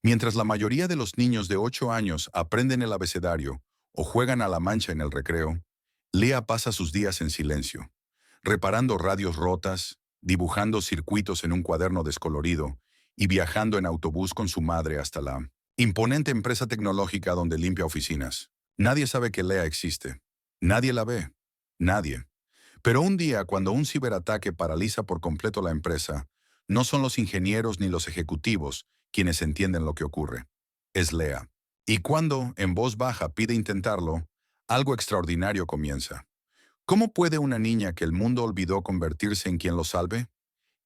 Mientras la mayoría de los niños de 8 años aprenden el abecedario o juegan a la mancha en el recreo, Lea pasa sus días en silencio, reparando radios rotas, dibujando circuitos en un cuaderno descolorido y viajando en autobús con su madre hasta la imponente empresa tecnológica donde limpia oficinas. Nadie sabe que Lea existe. Nadie la ve. Nadie. Pero un día, cuando un ciberataque paraliza por completo la empresa, no son los ingenieros ni los ejecutivos quienes entienden lo que ocurre. Es Lea. Y cuando, en voz baja, pide intentarlo, algo extraordinario comienza. ¿Cómo puede una niña que el mundo olvidó convertirse en quien lo salve?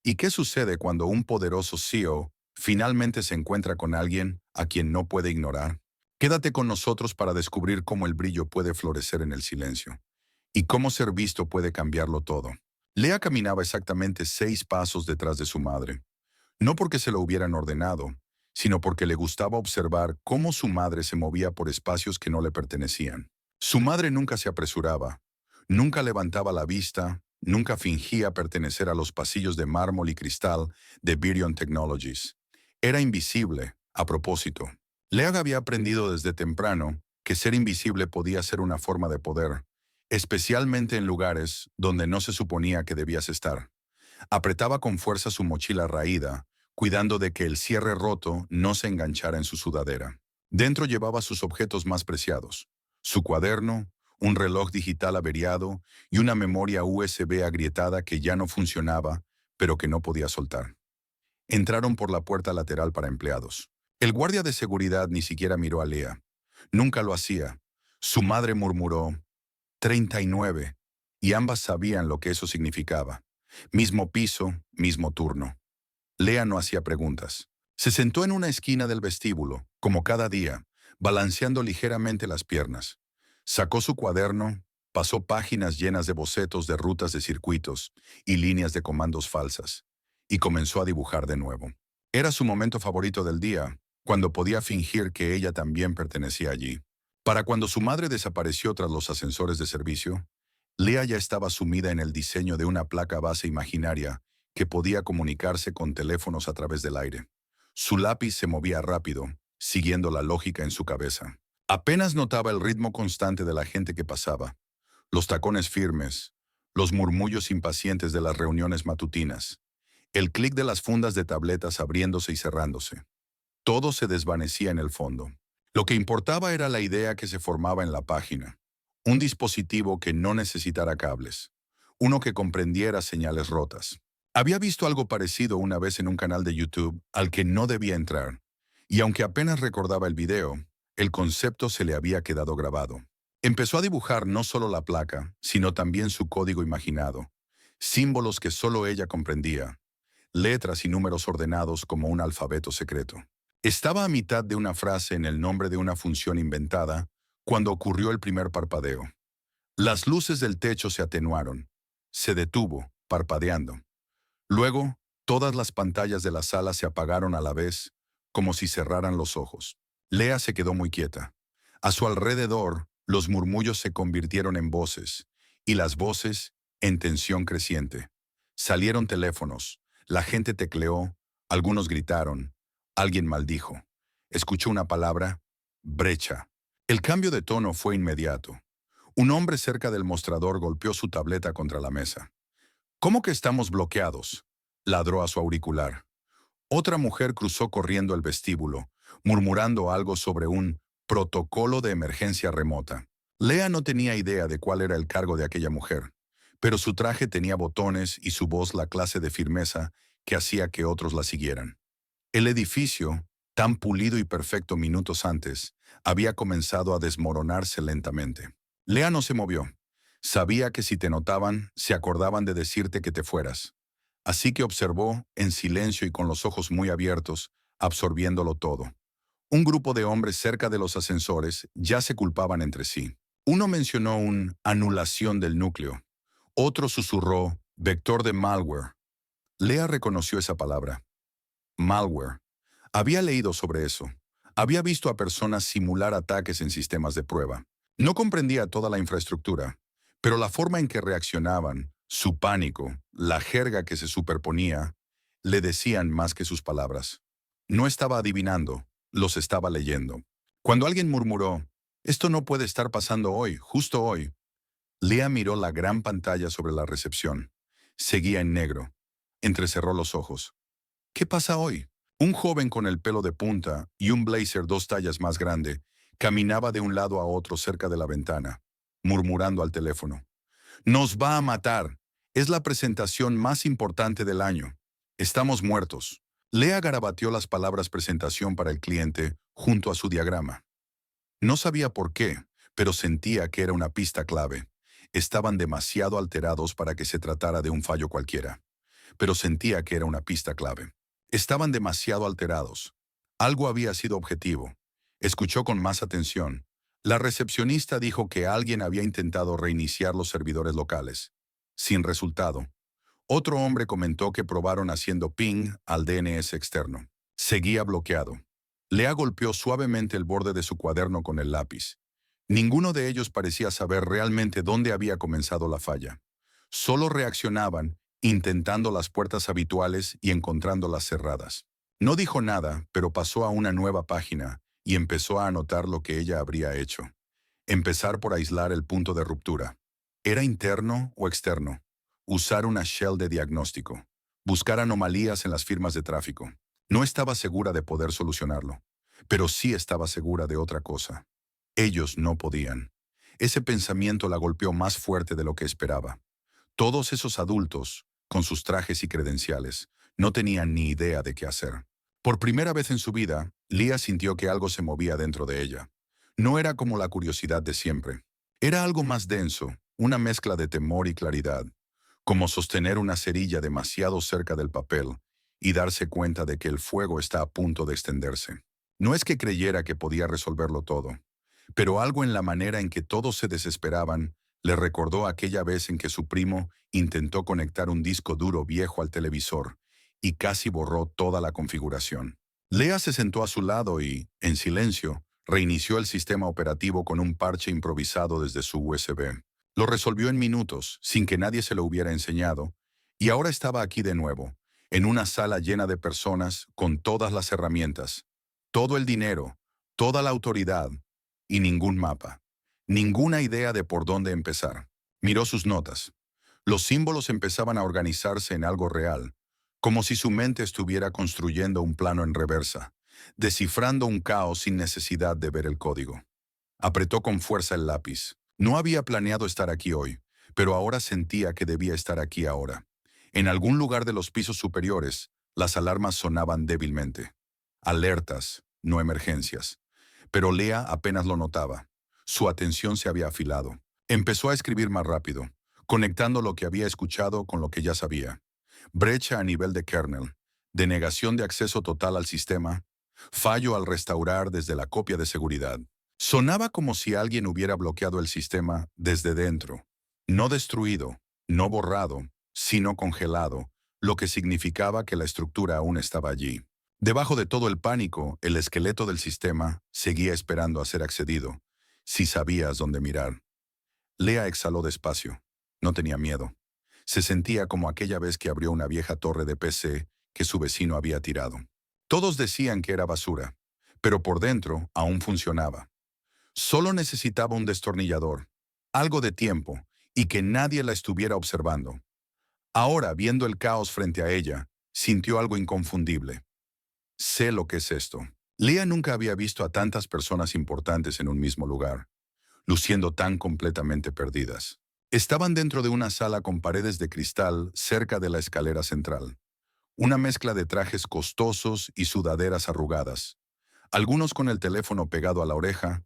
¿Y qué sucede cuando un poderoso CEO finalmente se encuentra con alguien a quien no puede ignorar? Quédate con nosotros para descubrir cómo el brillo puede florecer en el silencio y cómo ser visto puede cambiarlo todo. Lea caminaba exactamente 6 pasos detrás de su madre, no porque se lo hubieran ordenado, sino porque le gustaba observar cómo su madre se movía por espacios que no le pertenecían. Su madre nunca se apresuraba, nunca levantaba la vista, nunca fingía pertenecer a los pasillos de mármol y cristal de Virion Technologies. Era invisible, a propósito. Lea había aprendido desde temprano que ser invisible podía ser una forma de poder, especialmente en lugares donde no se suponía que debías estar. Apretaba con fuerza su mochila raída, cuidando de que el cierre roto no se enganchara en su sudadera. Dentro llevaba sus objetos más preciados: su cuaderno, un reloj digital averiado y una memoria USB agrietada que ya no funcionaba, pero que no podía soltar. Entraron por la puerta lateral para empleados. El guardia de seguridad ni siquiera miró a Lea. Nunca lo hacía. Su madre murmuró: 39, y ambas sabían lo que eso significaba. Mismo piso, mismo turno. Lea no hacía preguntas. Se sentó en una esquina del vestíbulo, como cada día, balanceando ligeramente las piernas. Sacó su cuaderno, pasó páginas llenas de bocetos de rutas de circuitos y líneas de comandos falsas, y comenzó a dibujar de nuevo. Era su momento favorito del día, cuando podía fingir que ella también pertenecía allí. Para cuando su madre desapareció tras los ascensores de servicio, Lea ya estaba sumida en el diseño de una placa base imaginaria que podía comunicarse con teléfonos a través del aire. Su lápiz se movía rápido, siguiendo la lógica en su cabeza. Apenas notaba el ritmo constante de la gente que pasaba, los tacones firmes, los murmullos impacientes de las reuniones matutinas, el clic de las fundas de tabletas abriéndose y cerrándose. Todo se desvanecía en el fondo. Lo que importaba era la idea que se formaba en la página. Un dispositivo que no necesitara cables. Uno que comprendiera señales rotas. Había visto algo parecido una vez en un canal de YouTube al que no debía entrar, y aunque apenas recordaba el video, el concepto se le había quedado grabado. Empezó a dibujar no solo la placa, sino también su código imaginado, símbolos que solo ella comprendía, letras y números ordenados como un alfabeto secreto. Estaba a mitad de una frase en el nombre de una función inventada cuando ocurrió el primer parpadeo. Las luces del techo se atenuaron. Se detuvo, parpadeando. Luego, todas las pantallas de la sala se apagaron a la vez, como si cerraran los ojos. Lea se quedó muy quieta. A su alrededor, los murmullos se convirtieron en voces, y las voces en tensión creciente. Salieron teléfonos, la gente tecleó, algunos gritaron, alguien maldijo. Escuchó una palabra: brecha. El cambio de tono fue inmediato. Un hombre cerca del mostrador golpeó su tableta contra la mesa. ¿Cómo que estamos bloqueados?, ladró a su auricular. Otra mujer cruzó corriendo el vestíbulo, murmurando algo sobre un protocolo de emergencia remota. Lea no tenía idea de cuál era el cargo de aquella mujer, pero su traje tenía botones y su voz la clase de firmeza que hacía que otros la siguieran. El edificio, tan pulido y perfecto minutos antes, había comenzado a desmoronarse lentamente. Lea no se movió. Sabía que si te notaban, se acordaban de decirte que te fueras. Así que observó, en silencio y con los ojos muy abiertos, absorbiéndolo todo. Un grupo de hombres cerca de los ascensores ya se culpaban entre sí. Uno mencionó una anulación del núcleo. Otro susurró vector de malware. Lea reconoció esa palabra. Malware. Había leído sobre eso. Había visto a personas simular ataques en sistemas de prueba. No comprendía toda la infraestructura, pero la forma en que reaccionaban, su pánico, la jerga que se superponía, le decían más que sus palabras. No estaba adivinando, los estaba leyendo. Cuando alguien murmuró, «Esto no puede estar pasando hoy, justo hoy», Leah miró la gran pantalla sobre la recepción. Seguía en negro. Entrecerró los ojos. ¿Qué pasa hoy? Un joven con el pelo de punta y un blazer 2 tallas más grande caminaba de un lado a otro cerca de la ventana, murmurando al teléfono. «Nos va a matar. Es la presentación más importante del año. Estamos muertos». Leah garabateó las palabras presentación para el cliente junto a su diagrama. No sabía por qué, pero sentía que era una pista clave. Estaban demasiado alterados para que se tratara de un fallo cualquiera, pero sentía que era una pista clave. Estaban demasiado alterados. Algo había sido objetivo. Escuchó con más atención. La recepcionista dijo que alguien había intentado reiniciar los servidores locales. Sin resultado. Otro hombre comentó que probaron haciendo ping al DNS externo. Seguía bloqueado. Lea golpeó suavemente el borde de su cuaderno con el lápiz. Ninguno de ellos parecía saber realmente dónde había comenzado la falla. Solo reaccionaban, intentando las puertas habituales y encontrándolas cerradas. No dijo nada, pero pasó a una nueva página y empezó a anotar lo que ella habría hecho. Empezar por aislar el punto de ruptura. ¿Era interno o externo? Usar una shell de diagnóstico. Buscar anomalías en las firmas de tráfico. No estaba segura de poder solucionarlo, pero sí estaba segura de otra cosa. Ellos no podían. Ese pensamiento la golpeó más fuerte de lo que esperaba. Todos esos adultos, con sus trajes y credenciales, no tenían ni idea de qué hacer. Por primera vez en su vida, Leah sintió que algo se movía dentro de ella. No era como la curiosidad de siempre. Era algo más denso, una mezcla de temor y claridad, como sostener una cerilla demasiado cerca del papel y darse cuenta de que el fuego está a punto de extenderse. No es que creyera que podía resolverlo todo, pero algo en la manera en que todos se desesperaban le recordó aquella vez en que su primo intentó conectar un disco duro viejo al televisor y casi borró toda la configuración. Leah se sentó a su lado y, en silencio, reinició el sistema operativo con un parche improvisado desde su USB. Lo resolvió en minutos, sin que nadie se lo hubiera enseñado, y ahora estaba aquí de nuevo, en una sala llena de personas con todas las herramientas, todo el dinero, toda la autoridad y ningún mapa. Ninguna idea de por dónde empezar. Miró sus notas. Los símbolos empezaban a organizarse en algo real, como si su mente estuviera construyendo un plano en reversa, descifrando un caos sin necesidad de ver el código. Apretó con fuerza el lápiz. No había planeado estar aquí hoy, pero ahora sentía que debía estar aquí ahora. En algún lugar de los pisos superiores, las alarmas sonaban débilmente. Alertas, no emergencias. Pero Leah apenas lo notaba. Su atención se había afilado. Empezó a escribir más rápido, conectando lo que había escuchado con lo que ya sabía. Brecha a nivel de kernel, denegación de acceso total al sistema, fallo al restaurar desde la copia de seguridad. Sonaba como si alguien hubiera bloqueado el sistema desde dentro. No destruido, no borrado, sino congelado, lo que significaba que la estructura aún estaba allí. Debajo de todo el pánico, el esqueleto del sistema seguía esperando a ser accedido, si sabías dónde mirar. Leah exhaló despacio. No tenía miedo. Se sentía como aquella vez que abrió una vieja torre de PC que su vecino había tirado. Todos decían que era basura, pero por dentro aún funcionaba. Solo necesitaba un destornillador, algo de tiempo, y que nadie la estuviera observando. Ahora, viendo el caos frente a ella, sintió algo inconfundible. Sé lo que es esto. Leah nunca había visto a tantas personas importantes en un mismo lugar, luciendo tan completamente perdidas. Estaban dentro de una sala con paredes de cristal cerca de la escalera central. Una mezcla de trajes costosos y sudaderas arrugadas. Algunos con el teléfono pegado a la oreja,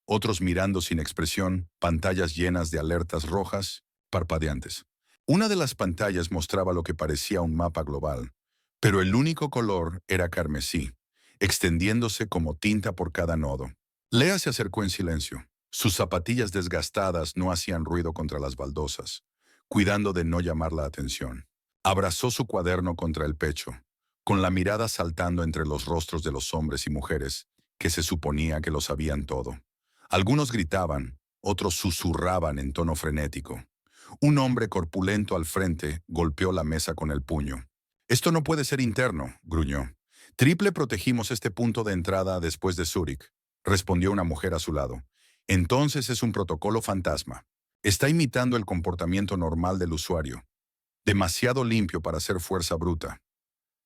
otros mirando sin expresión, pantallas llenas de alertas rojas, parpadeantes. Una de las pantallas mostraba lo que parecía un mapa global, pero el único color era carmesí, extendiéndose como tinta por cada nodo. Leah se acercó en silencio. Sus zapatillas desgastadas no hacían ruido contra las baldosas, cuidando de no llamar la atención. Abrazó su cuaderno contra el pecho, con la mirada saltando entre los rostros de los hombres y mujeres que se suponía que lo sabían todo. Algunos gritaban, otros susurraban en tono frenético. Un hombre corpulento al frente golpeó la mesa con el puño. «Esto no puede ser interno», gruñó. Triple protegimos este punto de entrada después de Zúrich, respondió una mujer a su lado. Entonces es un protocolo fantasma. Está imitando el comportamiento normal del usuario. Demasiado limpio para ser fuerza bruta.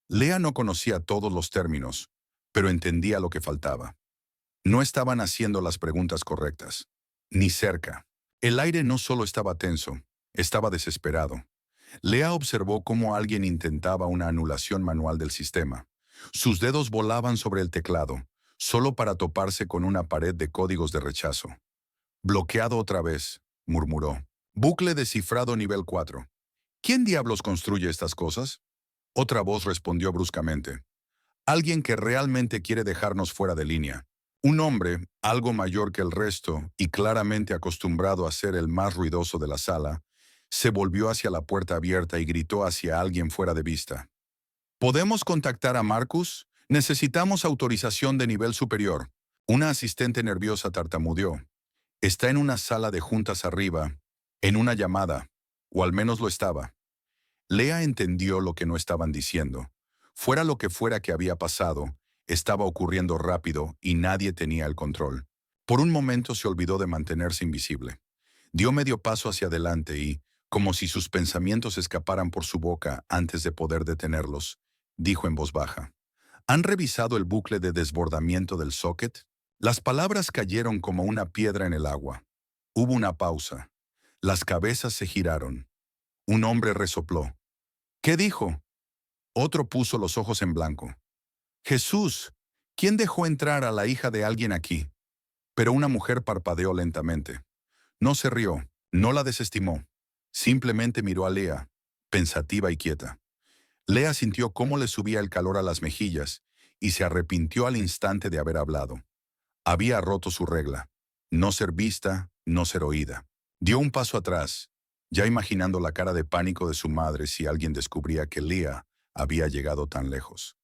Lea no conocía todos los términos, pero entendía lo que faltaba. No estaban haciendo las preguntas correctas. Ni cerca. El aire no solo estaba tenso, estaba desesperado. Lea observó cómo alguien intentaba una anulación manual del sistema. Sus dedos volaban sobre el teclado, solo para toparse con una pared de códigos de rechazo. Bloqueado otra vez, murmuró. Bucle descifrado nivel 4. ¿Quién diablos construye estas cosas? Otra voz respondió bruscamente. Alguien que realmente quiere dejarnos fuera de línea. Un hombre, algo mayor que el resto y claramente acostumbrado a ser el más ruidoso de la sala, se volvió hacia la puerta abierta y gritó hacia alguien fuera de vista. ¿Podemos contactar a Marcus? Necesitamos autorización de nivel superior. Una asistente nerviosa tartamudeó. Está en una sala de juntas arriba, en una llamada, o al menos lo estaba. Lea entendió lo que no estaban diciendo. Fuera lo que fuera que había pasado, estaba ocurriendo rápido y nadie tenía el control. Por un momento se olvidó de mantenerse invisible. Dio medio paso hacia adelante y, como si sus pensamientos escaparan por su boca antes de poder detenerlos, dijo en voz baja. ¿Han revisado el bucle de desbordamiento del socket? Las palabras cayeron como una piedra en el agua. Hubo una pausa. Las cabezas se giraron. Un hombre resopló. ¿Qué dijo? Otro puso los ojos en blanco. Jesús, ¿quién dejó entrar a la hija de alguien aquí? Pero una mujer parpadeó lentamente. No se rió, no la desestimó. Simplemente miró a Lea, pensativa y quieta. Lea sintió cómo le subía el calor a las mejillas y se arrepintió al instante de haber hablado. Había roto su regla. No ser vista, no ser oída. Dio un paso atrás, ya imaginando la cara de pánico de su madre si alguien descubría que Lea había llegado tan lejos.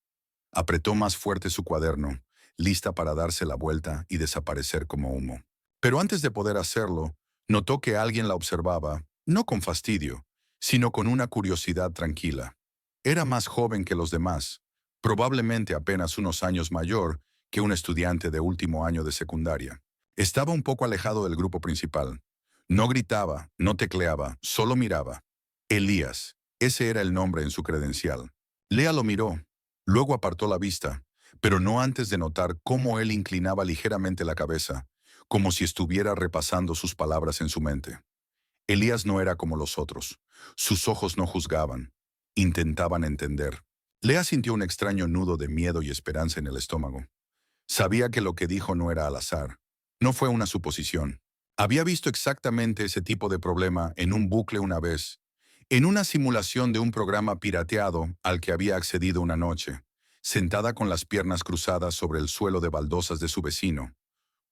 Apretó más fuerte su cuaderno, lista para darse la vuelta y desaparecer como humo. Pero antes de poder hacerlo, notó que alguien la observaba, no con fastidio, sino con una curiosidad tranquila. Era más joven que los demás, probablemente apenas unos años mayor que un estudiante de último año de secundaria. Estaba un poco alejado del grupo principal. No gritaba, no tecleaba, solo miraba. Elías, ese era el nombre en su credencial. Lea lo miró, luego apartó la vista, pero no antes de notar cómo él inclinaba ligeramente la cabeza, como si estuviera repasando sus palabras en su mente. Elías no era como los otros. Sus ojos no juzgaban, intentaban entender. Lea sintió un extraño nudo de miedo y esperanza en el estómago. Sabía que lo que dijo no era al azar. No fue una suposición. Había visto exactamente ese tipo de problema en un bucle una vez, en una simulación de un programa pirateado al que había accedido una noche, sentada con las piernas cruzadas sobre el suelo de baldosas de su vecino,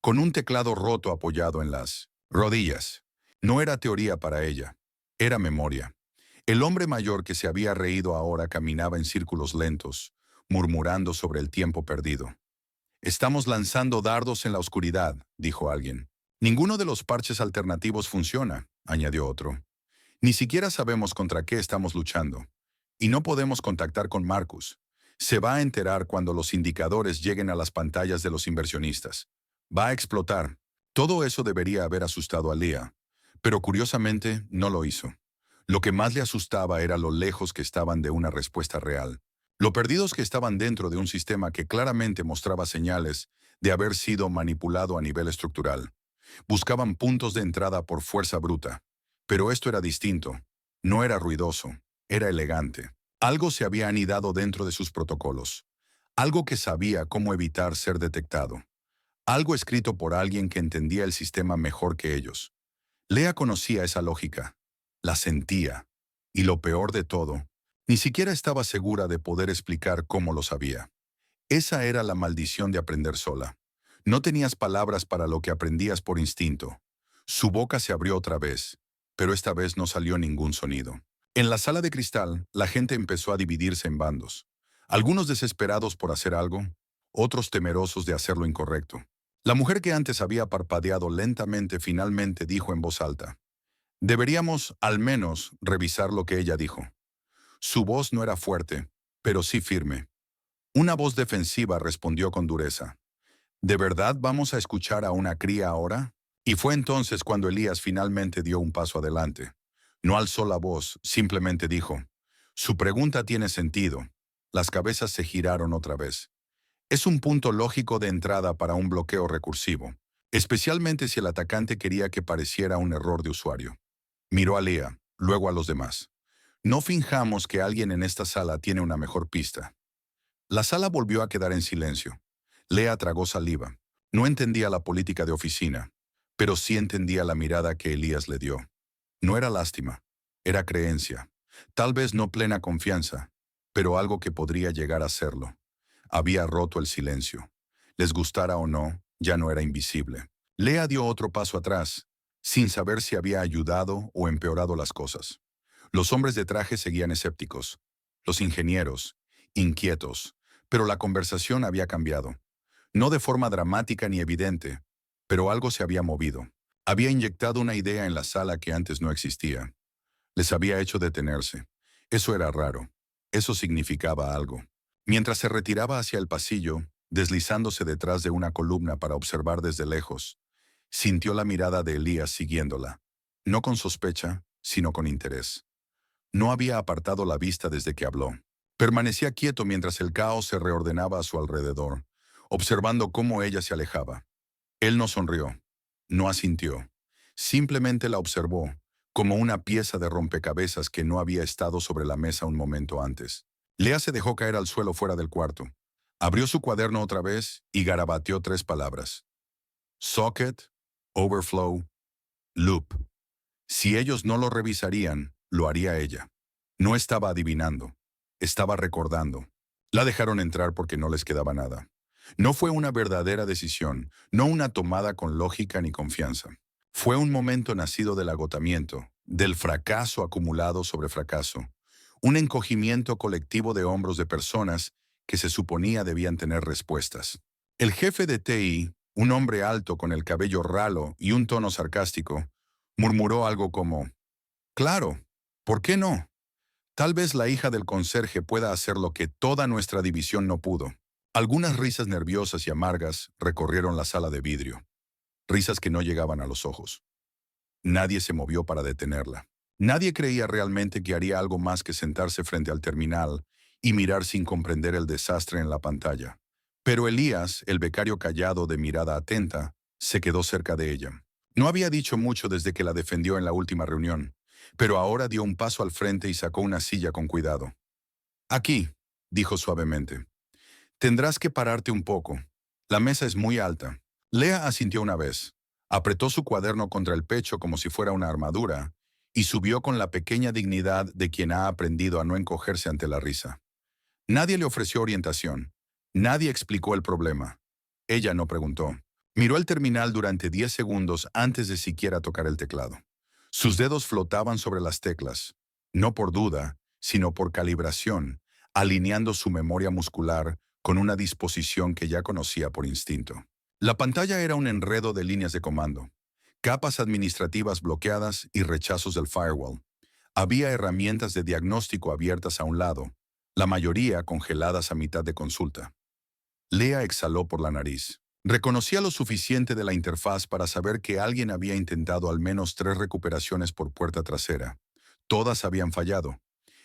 con un teclado roto apoyado en las rodillas. No era teoría para ella, era memoria. El hombre mayor que se había reído ahora caminaba en círculos lentos, murmurando sobre el tiempo perdido. Estamos lanzando dardos en la oscuridad, dijo alguien. Ninguno de los parches alternativos funciona, añadió otro. Ni siquiera sabemos contra qué estamos luchando. Y no podemos contactar con Marcus. Se va a enterar cuando los indicadores lleguen a las pantallas de los inversionistas. Va a explotar. Todo eso debería haber asustado a Lea, pero curiosamente no lo hizo. Lo que más le asustaba era lo lejos que estaban de una respuesta real. Lo perdidos que estaban dentro de un sistema que claramente mostraba señales de haber sido manipulado a nivel estructural. Buscaban puntos de entrada por fuerza bruta. Pero esto era distinto. No era ruidoso, era elegante. Algo se había anidado dentro de sus protocolos. Algo que sabía cómo evitar ser detectado. Algo escrito por alguien que entendía el sistema mejor que ellos. Lea conocía esa lógica. La sentía. Y lo peor de todo, ni siquiera estaba segura de poder explicar cómo lo sabía. Esa era la maldición de aprender sola. No tenías palabras para lo que aprendías por instinto. Su boca se abrió otra vez, pero esta vez no salió ningún sonido. En la sala de cristal, la gente empezó a dividirse en bandos. Algunos desesperados por hacer algo, otros temerosos de hacer lo incorrecto. La mujer que antes había parpadeado lentamente finalmente dijo en voz alta: «Deberíamos, al menos, revisar lo que ella dijo». Su voz no era fuerte, pero sí firme. Una voz defensiva respondió con dureza. ¿De verdad vamos a escuchar a una cría ahora? Y fue entonces cuando Elías finalmente dio un paso adelante. No alzó la voz, simplemente dijo, «Su pregunta tiene sentido». Las cabezas se giraron otra vez. Es un punto lógico de entrada para un bloqueo recursivo, especialmente si el atacante quería que pareciera un error de usuario. Miró a Lea, luego a los demás. No finjamos que alguien en esta sala tiene una mejor pista. La sala volvió a quedar en silencio. Lea tragó saliva. No entendía la política de oficina, pero sí entendía la mirada que Elías le dio. No era lástima, era creencia. Tal vez no plena confianza, pero algo que podría llegar a serlo. Había roto el silencio. Les gustara o no, ya no era invisible. Lea dio otro paso atrás, sin saber si había ayudado o empeorado las cosas. Los hombres de traje seguían escépticos. Los ingenieros, inquietos. Pero la conversación había cambiado. No de forma dramática ni evidente, pero algo se había movido. Había inyectado una idea en la sala que antes no existía. Les había hecho detenerse. Eso era raro. Eso significaba algo. Mientras se retiraba hacia el pasillo, deslizándose detrás de una columna para observar desde lejos, sintió la mirada de Elías siguiéndola. No con sospecha, sino con interés. No había apartado la vista desde que habló. Permanecía quieto mientras el caos se reordenaba a su alrededor, observando cómo ella se alejaba. Él no sonrió, no asintió. Simplemente la observó, como una pieza de rompecabezas que no había estado sobre la mesa un momento antes. Lea se dejó caer al suelo fuera del cuarto. Abrió su cuaderno otra vez y garabateó 3 palabras. Socket, overflow, loop. Si ellos no lo revisarían, lo haría ella. No estaba adivinando, estaba recordando. La dejaron entrar porque no les quedaba nada. No fue una verdadera decisión, no una tomada con lógica ni confianza. Fue un momento nacido del agotamiento, del fracaso acumulado sobre fracaso, un encogimiento colectivo de hombros de personas que se suponía debían tener respuestas. El jefe de TI, un hombre alto con el cabello ralo y un tono sarcástico, murmuró algo como, «Claro, ¿por qué no? Tal vez la hija del conserje pueda hacer lo que toda nuestra división no pudo». Algunas risas nerviosas y amargas recorrieron la sala de vidrio, risas que no llegaban a los ojos. Nadie se movió para detenerla. Nadie creía realmente que haría algo más que sentarse frente al terminal y mirar sin comprender el desastre en la pantalla. Pero Elías, el becario callado de mirada atenta, se quedó cerca de ella. No había dicho mucho desde que la defendió en la última reunión, pero ahora dio un paso al frente y sacó una silla con cuidado. «Aquí», dijo suavemente. «Tendrás que pararte un poco. La mesa es muy alta». Lea asintió una vez. Apretó su cuaderno contra el pecho como si fuera una armadura y subió con la pequeña dignidad de quien ha aprendido a no encogerse ante la risa. Nadie le ofreció orientación. Nadie explicó el problema. Ella no preguntó. Miró el terminal durante 10 segundos antes de siquiera tocar el teclado. Sus dedos flotaban sobre las teclas, no por duda, sino por calibración, alineando su memoria muscular con una disposición que ya conocía por instinto. La pantalla era un enredo de líneas de comando, capas administrativas bloqueadas y rechazos del firewall. Había herramientas de diagnóstico abiertas a un lado, la mayoría congeladas a mitad de consulta. Lea exhaló por la nariz. Reconocía lo suficiente de la interfaz para saber que alguien había intentado al menos 3 recuperaciones por puerta trasera. Todas habían fallado.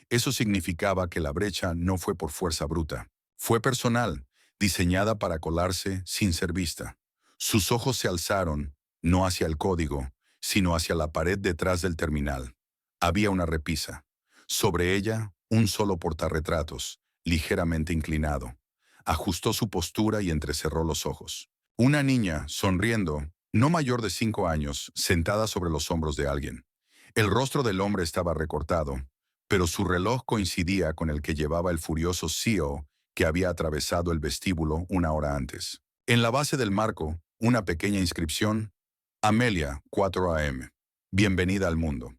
Eso significaba que la brecha no fue por fuerza bruta. Fue personal, diseñada para colarse sin ser vista. Sus ojos se alzaron, no hacia el código, sino hacia la pared detrás del terminal. Había una repisa. Sobre ella, un solo portarretratos, ligeramente inclinado. Ajustó su postura y entrecerró los ojos. Una niña, sonriendo, no mayor de 5 años, sentada sobre los hombros de alguien. El rostro del hombre estaba recortado, pero su reloj coincidía con el que llevaba el furioso CEO que había atravesado el vestíbulo una hora antes. En la base del marco, una pequeña inscripción, Amelia, 4 a.m. Bienvenida al mundo.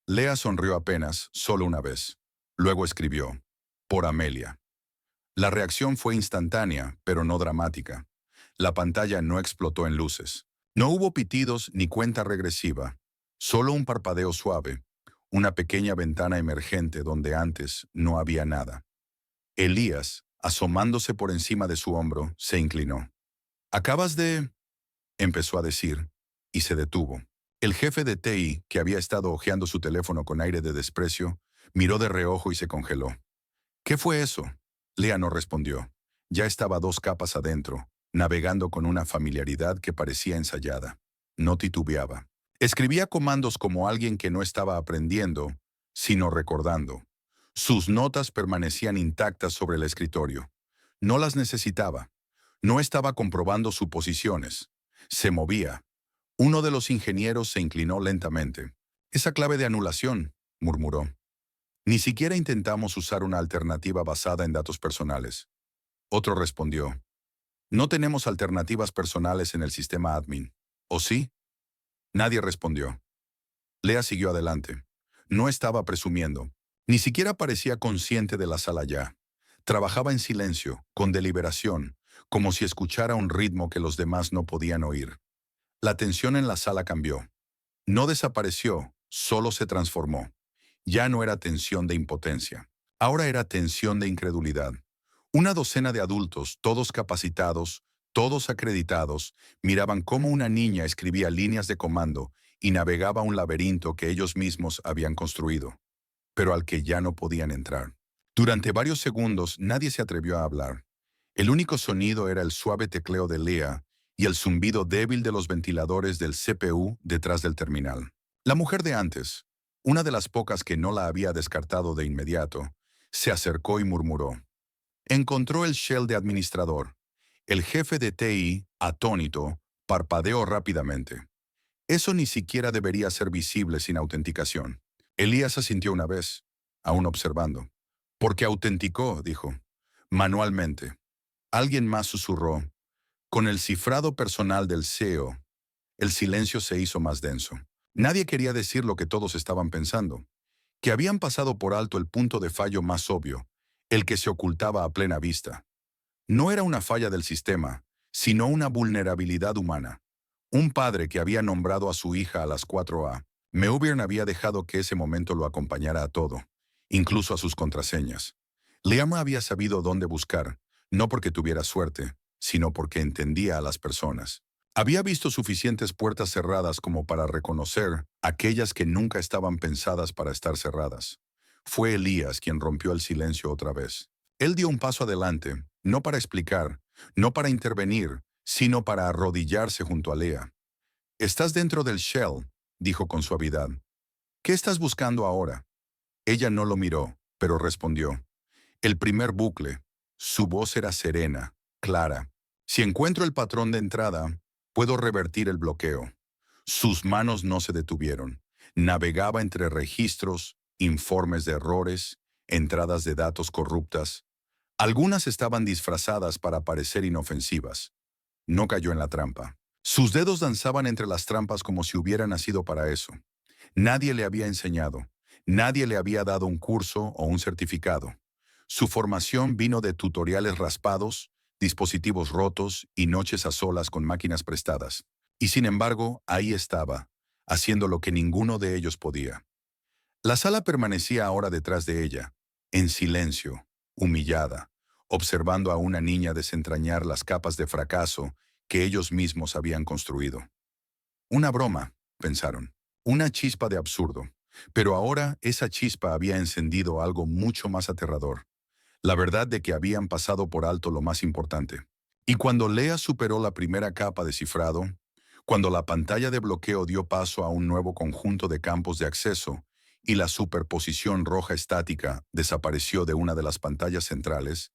Lea sonrió apenas, solo una vez. Luego escribió, por Amelia. La reacción fue instantánea, pero no dramática. La pantalla no explotó en luces. No hubo pitidos ni cuenta regresiva, solo un parpadeo suave, una pequeña ventana emergente donde antes no había nada. Elías, Asomándose por encima de su hombro, se inclinó. «Acabas de...» empezó a decir, y se detuvo. El jefe de TI, que había estado hojeando su teléfono con aire de desprecio, miró de reojo y se congeló. «¿Qué fue eso?». Lea no respondió. Ya estaba 2 capas adentro, navegando con una familiaridad que parecía ensayada. No titubeaba. Escribía comandos como alguien que no estaba aprendiendo, sino recordando. Sus notas permanecían intactas sobre el escritorio. No las necesitaba. No estaba comprobando suposiciones. Se movía. Uno de los ingenieros se inclinó lentamente. «Esa clave de anulación», murmuró. «Ni siquiera intentamos usar una alternativa basada en datos personales». Otro respondió. «No tenemos alternativas personales en el sistema admin». ¿O sí? Nadie respondió. Lea siguió adelante. No estaba presumiendo. Ni siquiera parecía consciente de la sala ya. Trabajaba en silencio, con deliberación, como si escuchara un ritmo que los demás no podían oír. La tensión en la sala cambió. No desapareció, solo se transformó. Ya no era tensión de impotencia. Ahora era tensión de incredulidad. Una docena de adultos, todos capacitados, todos acreditados, miraban cómo una niña escribía líneas de comando y navegaba un laberinto que ellos mismos habían construido, pero al que ya no podían entrar. Durante varios segundos nadie se atrevió a hablar. El único sonido era el suave tecleo de Lea y el zumbido débil de los ventiladores del CPU detrás del terminal. La mujer de antes, una de las pocas que no la había descartado de inmediato, se acercó y murmuró. Encontró el shell de administrador. El jefe de TI, atónito, parpadeó rápidamente. Eso ni siquiera debería ser visible sin autenticación. Elías asintió una vez, aún observando. «Porque autenticó», dijo. «Manualmente». Alguien más susurró. «Con el cifrado personal del CEO». El silencio se hizo más denso. Nadie quería decir lo que todos estaban pensando, que habían pasado por alto el punto de fallo más obvio, el que se ocultaba a plena vista. No era una falla del sistema, sino una vulnerabilidad humana. Un padre que había nombrado a su hija a las 4 a. Meuviern había dejado que ese momento lo acompañara a todo, incluso a sus contraseñas. Liam había sabido dónde buscar, no porque tuviera suerte, sino porque entendía a las personas. Había visto suficientes puertas cerradas como para reconocer aquellas que nunca estaban pensadas para estar cerradas. Fue Elías quien rompió el silencio otra vez. Él dio un paso adelante, no para explicar, no para intervenir, sino para arrodillarse junto a Lea. «Estás dentro del shell», dijo con suavidad. «¿Qué estás buscando ahora?». Ella no lo miró, pero respondió. «El primer bucle». Su voz era serena, clara. «Si encuentro el patrón de entrada, puedo revertir el bloqueo». Sus manos no se detuvieron. Navegaba entre registros, informes de errores, entradas de datos corruptas. Algunas estaban disfrazadas para parecer inofensivas. No cayó en la trampa. Sus dedos danzaban entre las trampas como si hubiera nacido para eso. Nadie le había enseñado. Nadie le había dado un curso o un certificado. Su formación vino de tutoriales raspados, dispositivos rotos y noches a solas con máquinas prestadas. Y sin embargo, ahí estaba, haciendo lo que ninguno de ellos podía. La sala permanecía ahora detrás de ella, en silencio, humillada, observando a una niña desentrañar las capas de fracaso que ellos mismos habían construido. Una broma, pensaron, una chispa de absurdo. Pero ahora esa chispa había encendido algo mucho más aterrador. La verdad de que habían pasado por alto lo más importante. Y cuando Lea superó la primera capa de cifrado, cuando la pantalla de bloqueo dio paso a un nuevo conjunto de campos de acceso y la superposición roja estática desapareció de una de las pantallas centrales,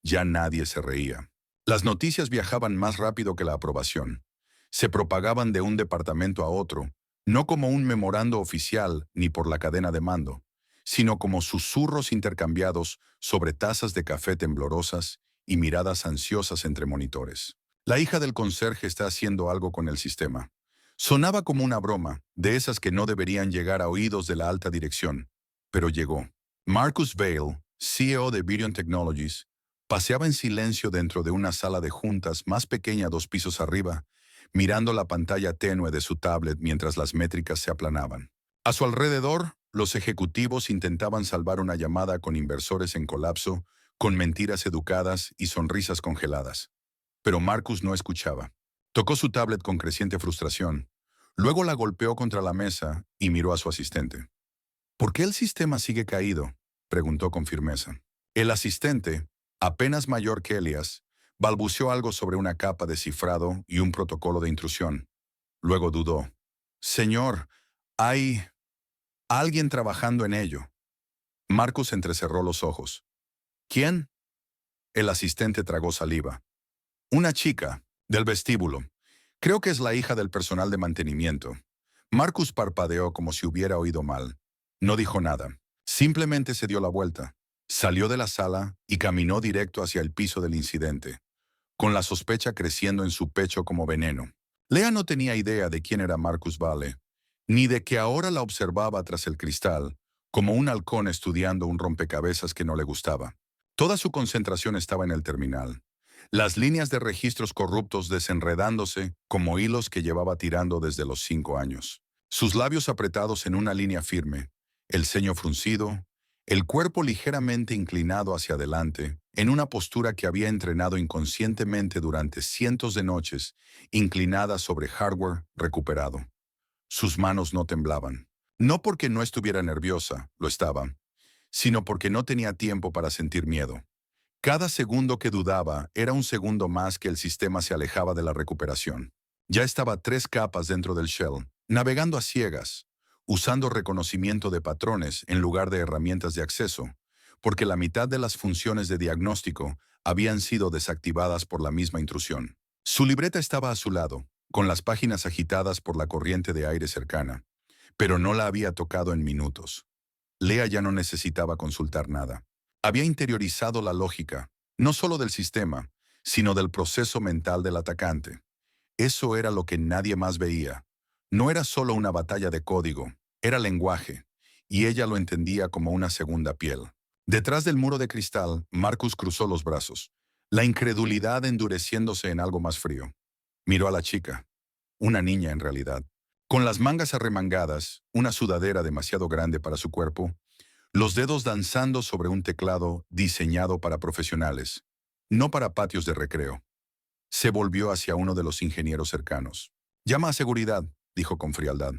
ya nadie se reía. Las noticias viajaban más rápido que la aprobación. Se propagaban de un departamento a otro, no como un memorando oficial ni por la cadena de mando, sino como susurros intercambiados sobre tazas de café temblorosas y miradas ansiosas entre monitores. «La hija del conserje está haciendo algo con el sistema». Sonaba como una broma, de esas que no deberían llegar a oídos de la alta dirección, pero llegó. Marcus Vail, CEO de Virion Technologies, paseaba en silencio dentro de una sala de juntas más pequeña 2 pisos arriba, mirando la pantalla tenue de su tablet mientras las métricas se aplanaban. A su alrededor, los ejecutivos intentaban salvar una llamada con inversores en colapso con mentiras educadas y sonrisas congeladas. Pero Marcus no escuchaba. Tocó su tablet con creciente frustración. Luego la golpeó contra la mesa y miró a su asistente. ¿Por qué el sistema sigue caído?, preguntó con firmeza. El asistente, apenas mayor que Elias, balbuceó algo sobre una capa de cifrado y un protocolo de intrusión. Luego dudó. Señor, hay alguien trabajando en ello. Marcus entrecerró los ojos. ¿Quién? El asistente tragó saliva. Una chica, del vestíbulo. Creo que es la hija del personal de mantenimiento. Marcus parpadeó como si hubiera oído mal. No dijo nada. Simplemente se dio la vuelta. Salió de la sala y caminó directo hacia el piso del incidente, con la sospecha creciendo en su pecho como veneno. Lea no tenía idea de quién era Marcus Vale, ni de que ahora la observaba tras el cristal, como un halcón estudiando un rompecabezas que no le gustaba. Toda su concentración estaba en el terminal. Las líneas de registros corruptos desenredándose como hilos que llevaba tirando desde los 5 años. Sus labios apretados en una línea firme, el ceño fruncido, el cuerpo ligeramente inclinado hacia adelante, en una postura que había entrenado inconscientemente durante cientos de noches, inclinada sobre hardware recuperado. Sus manos no temblaban. No porque no estuviera nerviosa, lo estaba, sino porque no tenía tiempo para sentir miedo. Cada segundo que dudaba era un segundo más que el sistema se alejaba de la recuperación. Ya estaba 3 capas dentro del shell, navegando a ciegas, usando reconocimiento de patrones en lugar de herramientas de acceso, porque la mitad de las funciones de diagnóstico habían sido desactivadas por la misma intrusión. Su libreta estaba a su lado, con las páginas agitadas por la corriente de aire cercana, pero no la había tocado en minutos. Lea ya no necesitaba consultar nada. Había interiorizado la lógica, no solo del sistema, sino del proceso mental del atacante. Eso era lo que nadie más veía. No era solo una batalla de código, era lenguaje, y ella lo entendía como una segunda piel. Detrás del muro de cristal, Marcus cruzó los brazos, la incredulidad endureciéndose en algo más frío. Miró a la chica, una niña en realidad, con las mangas arremangadas, una sudadera demasiado grande para su cuerpo, los dedos danzando sobre un teclado diseñado para profesionales, no para patios de recreo. Se volvió hacia uno de los ingenieros cercanos. «Llama a seguridad», dijo con frialdad.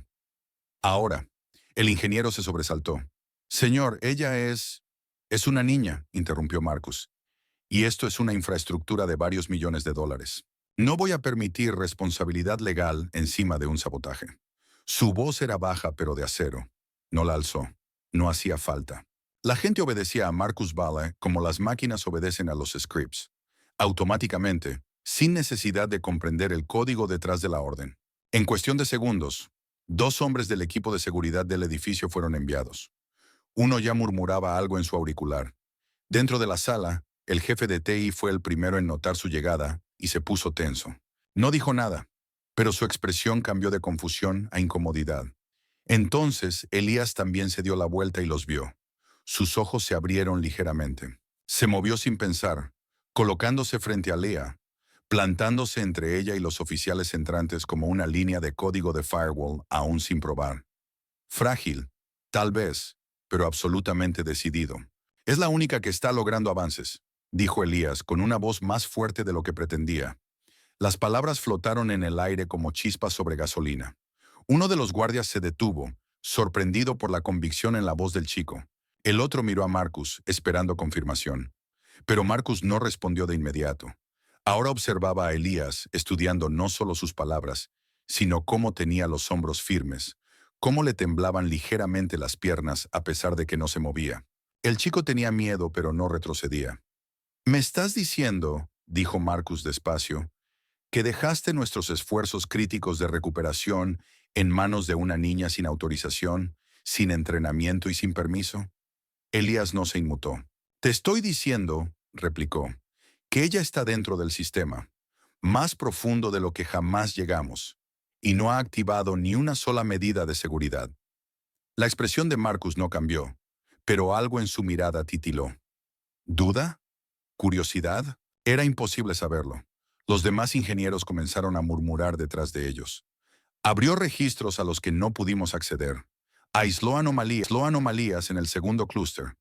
«Ahora». El ingeniero se sobresaltó. «Señor, ella es...» «Es una niña», interrumpió Marcus. «Y esto es una infraestructura de varios millones de dólares. No voy a permitir responsabilidad legal encima de un sabotaje». Su voz era baja pero de acero. No la alzó. No hacía falta. La gente obedecía a Marcus Vale como las máquinas obedecen a los scripts, automáticamente, sin necesidad de comprender el código detrás de la orden. En cuestión de segundos, 2 hombres del equipo de seguridad del edificio fueron enviados. Uno ya murmuraba algo en su auricular. Dentro de la sala, el jefe de TI fue el primero en notar su llegada y se puso tenso. No dijo nada, pero su expresión cambió de confusión a incomodidad. Entonces, Elías también se dio la vuelta y los vio. Sus ojos se abrieron ligeramente. Se movió sin pensar, colocándose frente a Lea, plantándose entre ella y los oficiales entrantes como una línea de código de firewall aún sin probar. Frágil, tal vez, pero absolutamente decidido. «Es la única que está logrando avances», dijo Elías con una voz más fuerte de lo que pretendía. Las palabras flotaron en el aire como chispas sobre gasolina. Uno de los guardias se detuvo, sorprendido por la convicción en la voz del chico. El otro miró a Marcus, esperando confirmación. Pero Marcus no respondió de inmediato. Ahora observaba a Elías, estudiando no solo sus palabras, sino cómo tenía los hombros firmes, cómo le temblaban ligeramente las piernas a pesar de que no se movía. El chico tenía miedo, pero no retrocedía. «¿Me estás diciendo», dijo Marcus despacio, «que dejaste nuestros esfuerzos críticos de recuperación en manos de una niña sin autorización, sin entrenamiento y sin permiso?» Elías no se inmutó. «Te estoy diciendo», replicó, «que ella está dentro del sistema, más profundo de lo que jamás llegamos, y no ha activado ni una sola medida de seguridad». La expresión de Marcus no cambió, pero algo en su mirada titiló. ¿Duda? ¿Curiosidad? Era imposible saberlo. Los demás ingenieros comenzaron a murmurar detrás de ellos. Abrió registros a los que no pudimos acceder. Aisló anomalías en el segundo clúster.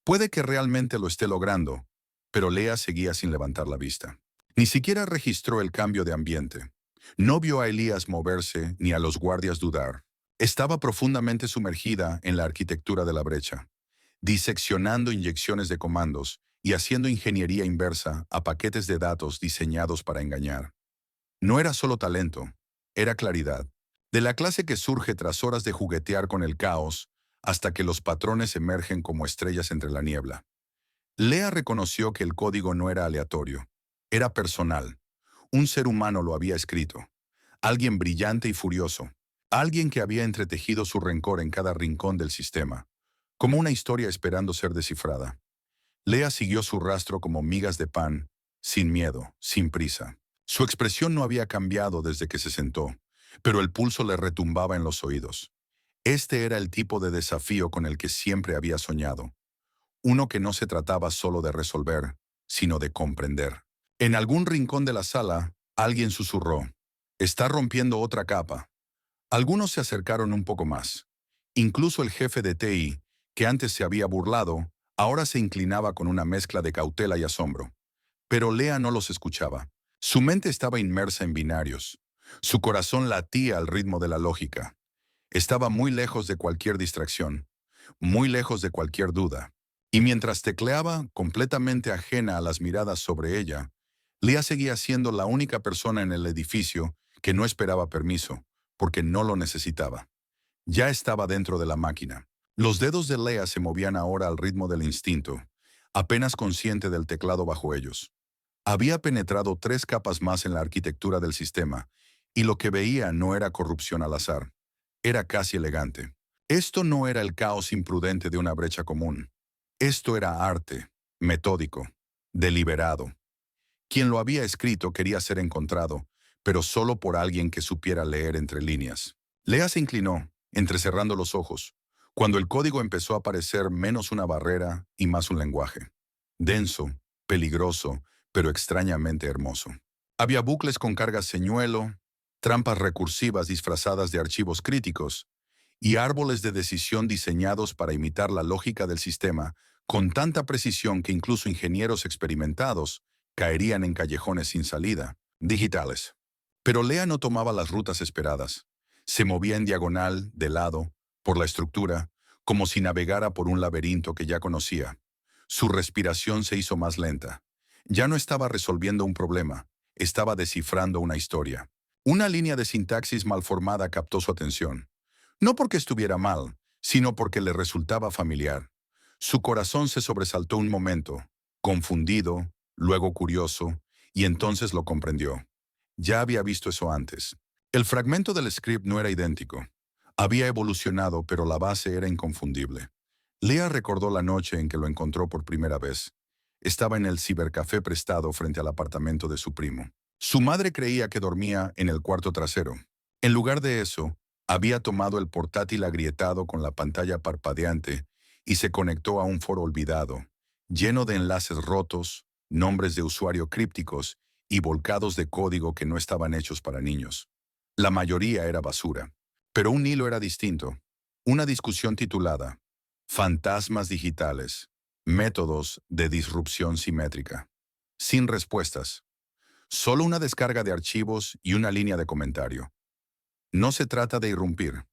Puede que realmente lo esté logrando, pero Lea seguía sin levantar la vista. Ni siquiera registró el cambio de ambiente. No vio a Elías moverse ni a los guardias dudar. Estaba profundamente sumergida en la arquitectura de la brecha, diseccionando inyecciones de comandos y haciendo ingeniería inversa a paquetes de datos diseñados para engañar. No era solo talento, era claridad, de la clase que surge tras horas de juguetear con el caos hasta que los patrones emergen como estrellas entre la niebla. Lea reconoció que el código no era aleatorio, era personal. Un ser humano lo había escrito, alguien brillante y furioso, alguien que había entretejido su rencor en cada rincón del sistema, como una historia esperando ser descifrada. Lea siguió su rastro como migas de pan, sin miedo, sin prisa. Su expresión no había cambiado desde que se sentó, pero el pulso le retumbaba en los oídos. Este era el tipo de desafío con el que siempre había soñado. Uno que no se trataba solo de resolver, sino de comprender. En algún rincón de la sala, alguien susurró: «Está rompiendo otra capa». Algunos se acercaron un poco más. Incluso el jefe de TI, que antes se había burlado, ahora se inclinaba con una mezcla de cautela y asombro. Pero Lea no los escuchaba. Su mente estaba inmersa en binarios. Su corazón latía al ritmo de la lógica. Estaba muy lejos de cualquier distracción, muy lejos de cualquier duda. Y mientras tecleaba, completamente ajena a las miradas sobre ella, Lea seguía siendo la única persona en el edificio que no esperaba permiso, porque no lo necesitaba. Ya estaba dentro de la máquina. Los dedos de Lea se movían ahora al ritmo del instinto, apenas consciente del teclado bajo ellos. Había penetrado 3 capas más en la arquitectura del sistema, y lo que veía no era corrupción al azar. Era casi elegante. Esto no era el caos imprudente de una brecha común. Esto era arte, metódico, deliberado. Quien lo había escrito quería ser encontrado, pero solo por alguien que supiera leer entre líneas. Lea se inclinó, entrecerrando los ojos, cuando el código empezó a parecer menos una barrera y más un lenguaje. Denso, peligroso, pero extrañamente hermoso. Había bucles con cargas señuelo, trampas recursivas disfrazadas de archivos críticos, y árboles de decisión diseñados para imitar la lógica del sistema con tanta precisión que incluso ingenieros experimentados caerían en callejones sin salida, digitales. Pero Lea no tomaba las rutas esperadas. Se movía en diagonal, de lado, por la estructura, como si navegara por un laberinto que ya conocía. Su respiración se hizo más lenta. Ya no estaba resolviendo un problema, estaba descifrando una historia. Una línea de sintaxis mal formada captó su atención. No porque estuviera mal, sino porque le resultaba familiar. Su corazón se sobresaltó un momento, confundido, luego curioso, y entonces lo comprendió. Ya había visto eso antes. El fragmento del script no era idéntico. Había evolucionado, pero la base era inconfundible. Lea recordó la noche en que lo encontró por primera vez. Estaba en el cibercafé prestado frente al apartamento de su primo. Su madre creía que dormía en el cuarto trasero. En lugar de eso, había tomado el portátil agrietado con la pantalla parpadeante y se conectó a un foro olvidado, lleno de enlaces rotos, nombres de usuario crípticos y volcados de código que no estaban hechos para niños. La mayoría era basura, pero un hilo era distinto. Una discusión titulada «Fantasmas digitales, métodos de disrupción simétrica». Sin respuestas. Solo una descarga de archivos y una línea de comentario. No se trata de irrumpir.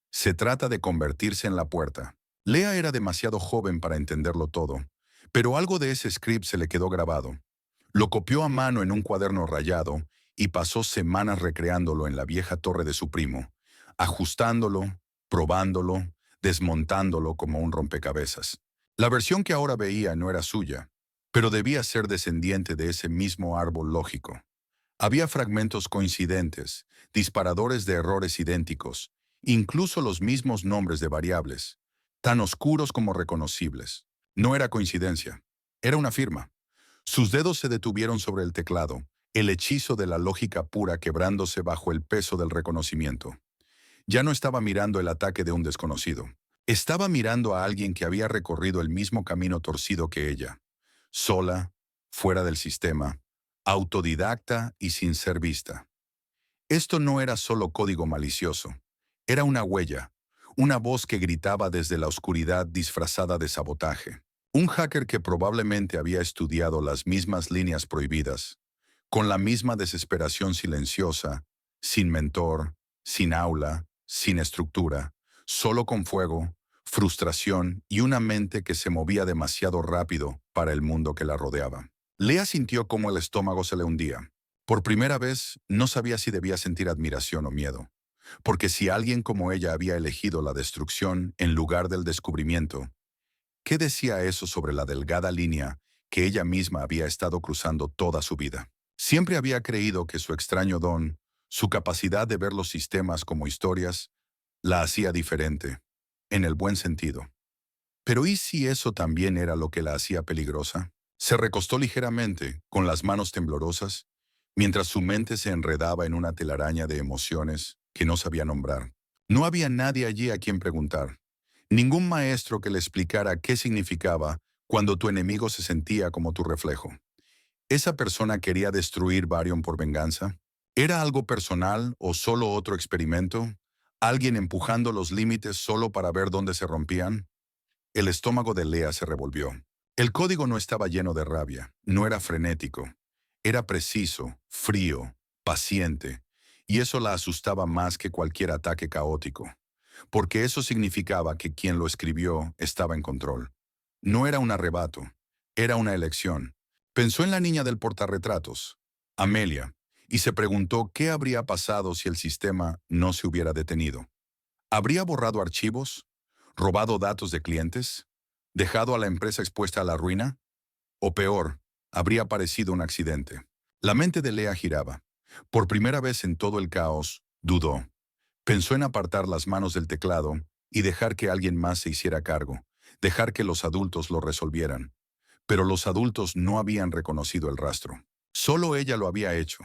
Se trata de convertirse en la puerta. Lea era demasiado joven para entenderlo todo, pero algo de ese script se le quedó grabado. Lo copió a mano en un cuaderno rayado y pasó semanas recreándolo en la vieja torre de su primo, ajustándolo, probándolo, desmontándolo como un rompecabezas. La versión que ahora veía no era suya, pero debía ser descendiente de ese mismo árbol lógico. Había fragmentos coincidentes, disparadores de errores idénticos, incluso los mismos nombres de variables, tan oscuros como reconocibles. No era coincidencia, era una firma. Sus dedos se detuvieron sobre el teclado, el hechizo de la lógica pura quebrándose bajo el peso del reconocimiento. Ya no estaba mirando el ataque de un desconocido. Estaba mirando a alguien que había recorrido el mismo camino torcido que ella. Sola, fuera del sistema, autodidacta y sin ser vista. Esto no era solo código malicioso. Era una huella, una voz que gritaba desde la oscuridad disfrazada de sabotaje. Un hacker que probablemente había estudiado las mismas líneas prohibidas, con la misma desesperación silenciosa, sin mentor, sin aula, sin estructura, solo con fuego, frustración y una mente que se movía demasiado rápido para el mundo que la rodeaba. Lea sintió cómo el estómago se le hundía. Por primera vez, no sabía si debía sentir admiración o miedo, porque si alguien como ella había elegido la destrucción en lugar del descubrimiento, ¿qué decía eso sobre la delgada línea que ella misma había estado cruzando toda su vida? Siempre había creído que su extraño don, su capacidad de ver los sistemas como historias, la hacía diferente, en el buen sentido. Pero ¿y si eso también era lo que la hacía peligrosa? Se recostó ligeramente, con las manos temblorosas, mientras su mente se enredaba en una telaraña de emociones que no sabía nombrar. No había nadie allí a quien preguntar. Ningún maestro que le explicara qué significaba cuando tu enemigo se sentía como tu reflejo. ¿Esa persona quería destruir Varion por venganza? ¿Era algo personal o solo otro experimento? ¿Alguien empujando los límites solo para ver dónde se rompían? El estómago de Lea se revolvió. El código no estaba lleno de rabia, no era frenético. Era preciso, frío, paciente, y eso la asustaba más que cualquier ataque caótico, porque eso significaba que quien lo escribió estaba en control. No era un arrebato, era una elección. Pensó en la niña del portarretratos, Amelia, y se preguntó qué habría pasado si el sistema no se hubiera detenido. ¿Habría borrado archivos? ¿Robado datos de clientes? ¿Dejado a la empresa expuesta a la ruina? O peor, habría parecido un accidente. La mente de Lea giraba. Por primera vez en todo el caos, dudó. Pensó en apartar las manos del teclado y dejar que alguien más se hiciera cargo, dejar que los adultos lo resolvieran. Pero los adultos no habían reconocido el rastro. Solo ella lo había hecho.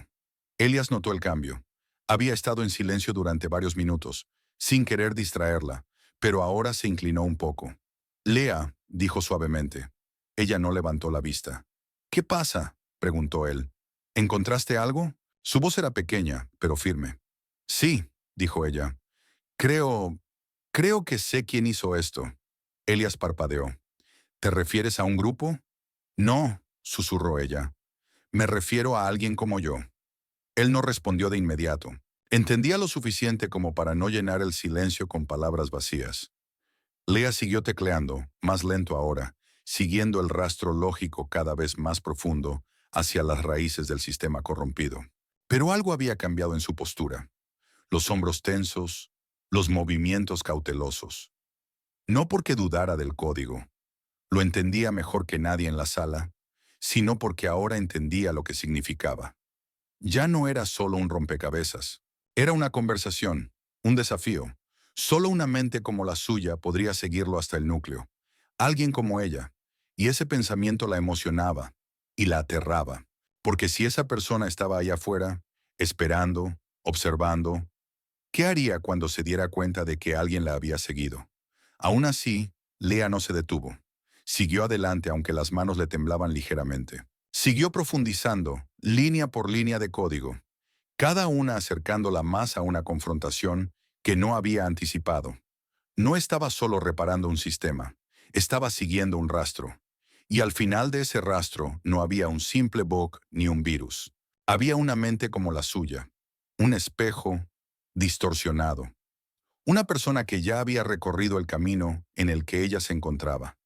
Elias notó el cambio. Había estado en silencio durante varios minutos, sin querer distraerla, pero ahora se inclinó un poco. Lea, dijo suavemente. Ella no levantó la vista. ¿Qué pasa?, preguntó él. ¿Encontraste algo? Su voz era pequeña, pero firme. Sí, dijo ella. Creo que sé quién hizo esto. Elias parpadeó. ¿Te refieres a un grupo? No, susurró ella. Me refiero a alguien como yo. Él no respondió de inmediato. Entendía lo suficiente como para no llenar el silencio con palabras vacías. Lea siguió tecleando, más lento ahora, siguiendo el rastro lógico cada vez más profundo hacia las raíces del sistema corrompido. Pero algo había cambiado en su postura. Los hombros tensos, los movimientos cautelosos. No porque dudara del código, lo entendía mejor que nadie en la sala, sino porque ahora entendía lo que significaba. Ya no era solo un rompecabezas. Era una conversación, un desafío. Solo una mente como la suya podría seguirlo hasta el núcleo. Alguien como ella. Y ese pensamiento la emocionaba y la aterraba. Porque si esa persona estaba allá afuera, esperando, observando, ¿qué haría cuando se diera cuenta de que alguien la había seguido? Aún así, Lea no se detuvo. Siguió adelante aunque las manos le temblaban ligeramente. Siguió profundizando, línea por línea de código, cada una acercándola más a una confrontación que no había anticipado. No estaba solo reparando un sistema, estaba siguiendo un rastro. Y al final de ese rastro no había un simple bug ni un virus. Había una mente como la suya, un espejo distorsionado. Una persona que ya había recorrido el camino en el que ella se encontraba.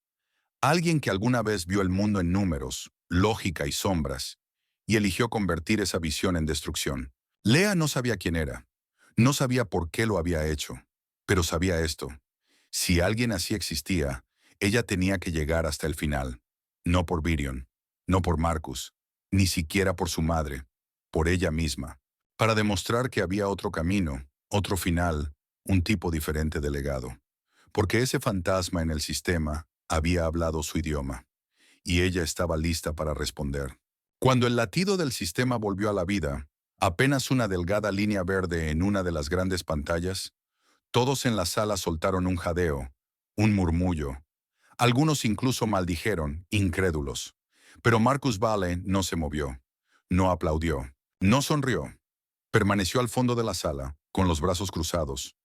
Alguien que alguna vez vio el mundo en números, lógica y sombras, y eligió convertir esa visión en destrucción. Lea no sabía quién era, no sabía por qué lo había hecho, pero sabía esto. Si alguien así existía, ella tenía que llegar hasta el final. No por Virion, no por Marcus, ni siquiera por su madre, por ella misma. Para demostrar que había otro camino, otro final, un tipo diferente de legado. Porque ese fantasma en el sistema había hablado su idioma, y ella estaba lista para responder. Cuando el latido del sistema volvió a la vida, apenas una delgada línea verde en una de las grandes pantallas, todos en la sala soltaron un jadeo, un murmullo. Algunos incluso maldijeron, incrédulos. Pero Marcus Vale no se movió, no aplaudió, no sonrió. Permaneció al fondo de la sala, con los brazos cruzados,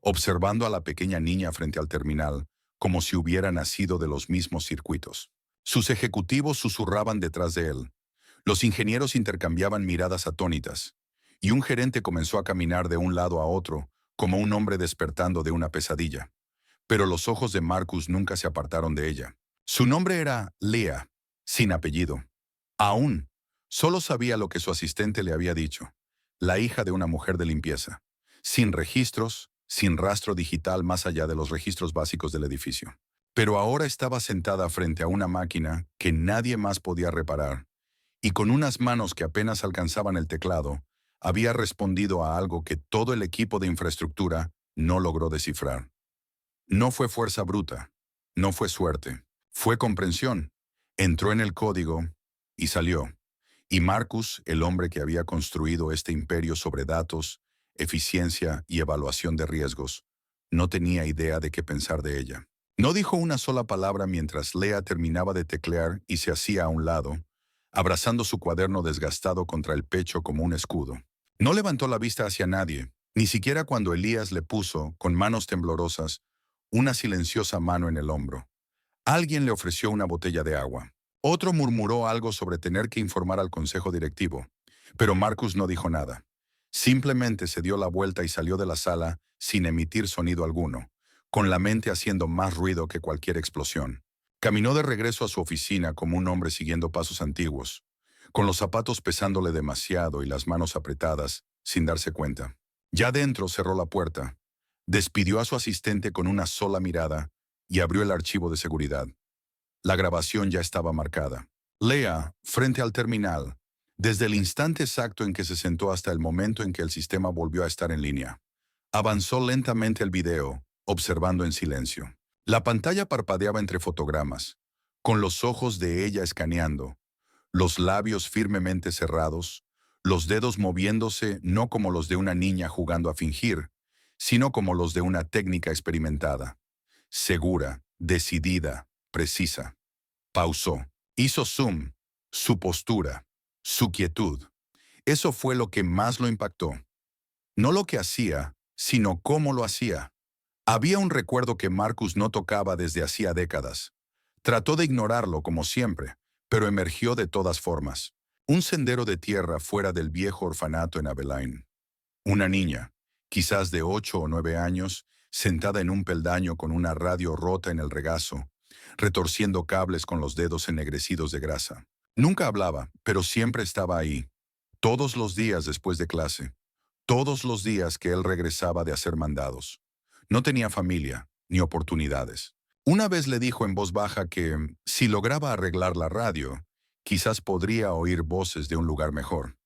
observando a la pequeña niña frente al terminal, como si hubiera nacido de los mismos circuitos. Sus ejecutivos susurraban detrás de él. Los ingenieros intercambiaban miradas atónitas, y un gerente comenzó a caminar de un lado a otro, como un hombre despertando de una pesadilla. Pero los ojos de Marcus nunca se apartaron de ella. Su nombre era Leah, sin apellido. Aún, solo sabía lo que su asistente le había dicho, la hija de una mujer de limpieza, sin registros, sin rastro digital más allá de los registros básicos del edificio. Pero ahora estaba sentada frente a una máquina que nadie más podía reparar, y con unas manos que apenas alcanzaban el teclado, había respondido a algo que todo el equipo de infraestructura no logró descifrar. No fue fuerza bruta, no fue suerte, fue comprensión. Entró en el código y salió. Y Marcus, el hombre que había construido este imperio sobre datos, eficiencia y evaluación de riesgos, no tenía idea de qué pensar de ella. No dijo una sola palabra mientras Leah terminaba de teclear y se hacía a un lado, abrazando su cuaderno desgastado contra el pecho como un escudo. No levantó la vista hacia nadie, ni siquiera cuando Elías le puso, con manos temblorosas, una silenciosa mano en el hombro. Alguien le ofreció una botella de agua. Otro murmuró algo sobre tener que informar al consejo directivo, pero Marcus no dijo nada. Simplemente se dio la vuelta y salió de la sala sin emitir sonido alguno, con la mente haciendo más ruido que cualquier explosión. Caminó de regreso a su oficina como un hombre siguiendo pasos antiguos, con los zapatos pesándole demasiado y las manos apretadas, sin darse cuenta. Ya dentro cerró la puerta, despidió a su asistente con una sola mirada y abrió el archivo de seguridad. La grabación ya estaba marcada. Leah, frente al terminal, desde el instante exacto en que se sentó hasta el momento en que el sistema volvió a estar en línea. Avanzó lentamente el video, observando en silencio. La pantalla parpadeaba entre fotogramas, con los ojos de ella escaneando, los labios firmemente cerrados, los dedos moviéndose no como los de una niña jugando a fingir, sino como los de una técnica experimentada. Segura, decidida, precisa. Pausó. Hizo zoom. Su postura. Su quietud. Eso fue lo que más lo impactó. No lo que hacía, sino cómo lo hacía. Había un recuerdo que Marcus no tocaba desde hacía décadas. Trató de ignorarlo como siempre, pero emergió de todas formas. Un sendero de tierra fuera del viejo orfanato en Abilene. Una niña, quizás de 8 o 9 años, sentada en un peldaño con una radio rota en el regazo, retorciendo cables con los dedos ennegrecidos de grasa. Nunca hablaba, pero siempre estaba ahí. Todos los días después de clase. Todos los días que él regresaba de hacer mandados. No tenía familia, ni oportunidades. Una vez le dijo en voz baja que, si lograba arreglar la radio, quizás podría oír voces de un lugar mejor.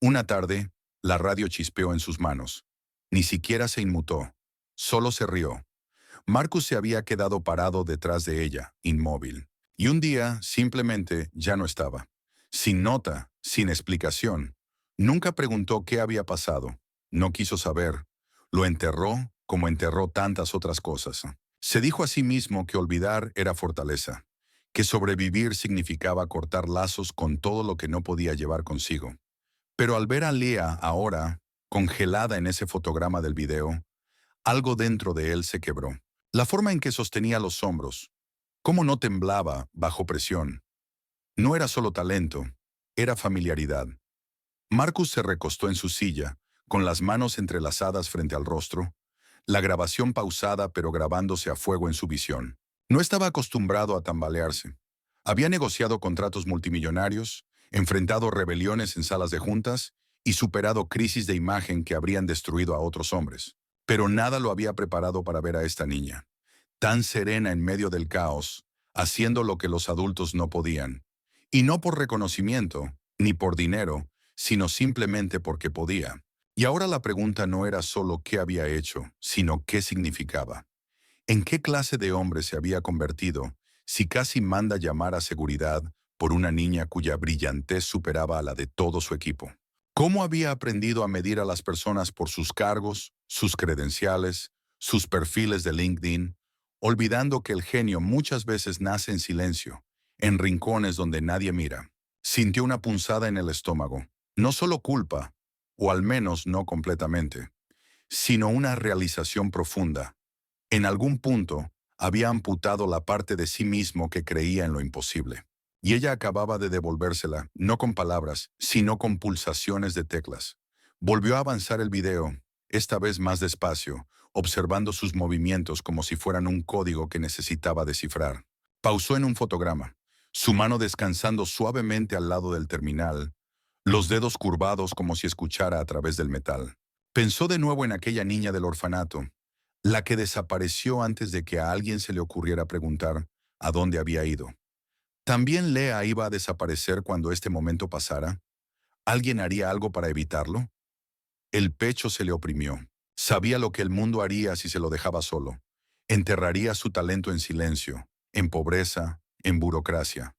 Una tarde, la radio chispeó en sus manos. Ni siquiera se inmutó. Solo se rió. Marcus se había quedado parado detrás de ella, inmóvil. Y un día, simplemente, ya no estaba. Sin nota, sin explicación. Nunca preguntó qué había pasado. No quiso saber. Lo enterró como enterró tantas otras cosas. Se dijo a sí mismo que olvidar era fortaleza, que sobrevivir significaba cortar lazos con todo lo que no podía llevar consigo. Pero al ver a Leah ahora, congelada en ese fotograma del video, algo dentro de él se quebró. La forma en que sostenía los hombros, cómo no temblaba bajo presión. No era solo talento, era familiaridad. Marcus se recostó en su silla, con las manos entrelazadas frente al rostro, la grabación pausada pero grabándose a fuego en su visión. No estaba acostumbrado a tambalearse. Había negociado contratos multimillonarios, enfrentado rebeliones en salas de juntas y superado crisis de imagen que habrían destruido a otros hombres. Pero nada lo había preparado para ver a esta niña, tan serena en medio del caos, haciendo lo que los adultos no podían. Y no por reconocimiento, ni por dinero, sino simplemente porque podía. Y ahora la pregunta no era solo qué había hecho, sino qué significaba. ¿En qué clase de hombre se había convertido si casi manda llamar a seguridad por una niña cuya brillantez superaba a la de todo su equipo? ¿Cómo había aprendido a medir a las personas por sus cargos, sus credenciales, sus perfiles de LinkedIn, olvidando que el genio muchas veces nace en silencio, en rincones donde nadie mira? Sintió una punzada en el estómago, no solo culpa, o al menos no completamente, sino una realización profunda. En algún punto, había amputado la parte de sí mismo que creía en lo imposible. Y ella acababa de devolvérsela, no con palabras, sino con pulsaciones de teclas. Volvió a avanzar el video, esta vez más despacio, observando sus movimientos como si fueran un código que necesitaba descifrar. Pausó en un fotograma, su mano descansando suavemente al lado del terminal, los dedos curvados como si escuchara a través del metal. Pensó de nuevo en aquella niña del orfanato, la que desapareció antes de que a alguien se le ocurriera preguntar a dónde había ido. ¿También Lea iba a desaparecer cuando este momento pasara? ¿Alguien haría algo para evitarlo? El pecho se le oprimió. Sabía lo que el mundo haría si se lo dejaba solo. Enterraría su talento en silencio, en pobreza, en burocracia.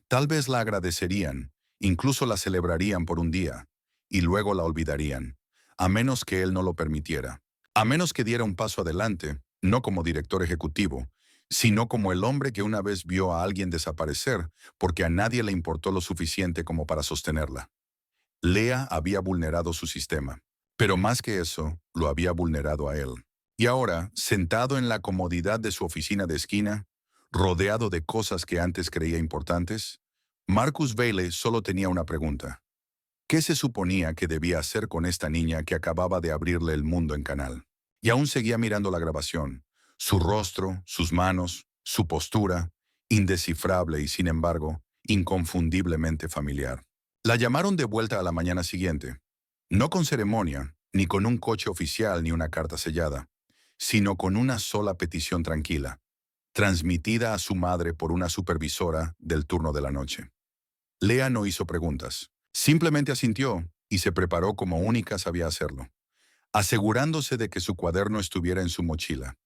Tal vez la agradecerían, incluso la celebrarían por un día, y luego la olvidarían, a menos que él no lo permitiera. A menos que diera un paso adelante, no como director ejecutivo, sino como el hombre que una vez vio a alguien desaparecer porque a nadie le importó lo suficiente como para sostenerla. Lea había vulnerado su sistema, pero más que eso, lo había vulnerado a él. Y ahora, sentado en la comodidad de su oficina de esquina, rodeado de cosas que antes creía importantes, Marcus Bailey solo tenía una pregunta. ¿Qué se suponía que debía hacer con esta niña que acababa de abrirle el mundo en canal? Y aún seguía mirando la grabación. Su rostro, sus manos, su postura, indescifrable y, sin embargo, inconfundiblemente familiar. La llamaron de vuelta a la mañana siguiente. No con ceremonia, ni con un coche oficial ni una carta sellada, sino con una sola petición tranquila, transmitida a su madre por una supervisora del turno de la noche. Lea no hizo preguntas. Simplemente asintió y se preparó como única sabía hacerlo, asegurándose de que su cuaderno estuviera en su mochila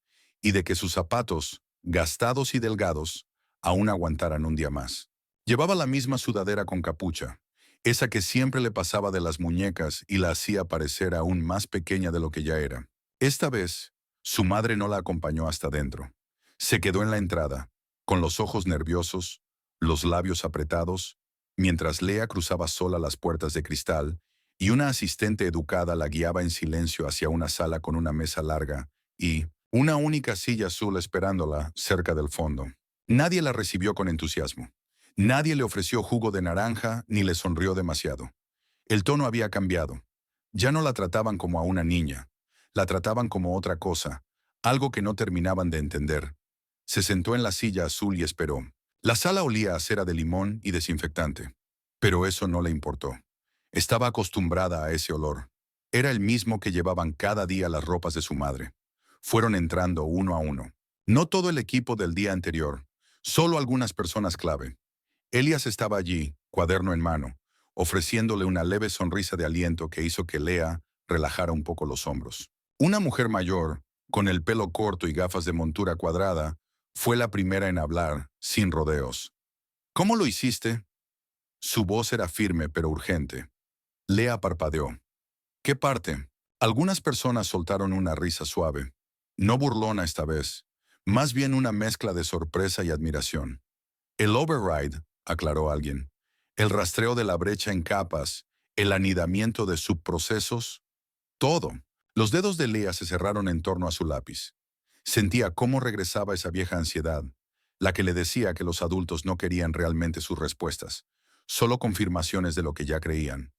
y de que sus zapatos, gastados y delgados, aún aguantaran un día más. Llevaba la misma sudadera con capucha, esa que siempre le pasaba de las muñecas y la hacía parecer aún más pequeña de lo que ya era. Esta vez, su madre no la acompañó hasta dentro. Se quedó en la entrada, con los ojos nerviosos, los labios apretados, mientras Lea cruzaba sola las puertas de cristal y una asistente educada la guiaba en silencio hacia una sala con una mesa larga y una única silla azul esperándola cerca del fondo. Nadie la recibió con entusiasmo. Nadie le ofreció jugo de naranja ni le sonrió demasiado. El tono había cambiado. Ya no la trataban como a una niña. La trataban como otra cosa, algo que no terminaban de entender. Se sentó en la silla azul y esperó. La sala olía a cera de limón y desinfectante. Pero eso no le importó. Estaba acostumbrada a ese olor. Era el mismo que llevaban cada día las ropas de su madre. Fueron entrando uno a uno. No todo el equipo del día anterior, solo algunas personas clave. Elias estaba allí, cuaderno en mano, ofreciéndole una leve sonrisa de aliento que hizo que Lea relajara un poco los hombros. Una mujer mayor, con el pelo corto y gafas de montura cuadrada, fue la primera en hablar, sin rodeos. ¿Cómo lo hiciste? Su voz era firme pero urgente. Lea parpadeó. ¿Qué parte? Algunas personas soltaron una risa suave. No burlona esta vez, más bien una mezcla de sorpresa y admiración. El override, aclaró alguien. El rastreo de la brecha en capas, el anidamiento de subprocesos, todo. Los dedos de Lea se cerraron en torno a su lápiz. Sentía cómo regresaba esa vieja ansiedad, la que le decía que los adultos no querían realmente sus respuestas, solo confirmaciones de lo que ya creían.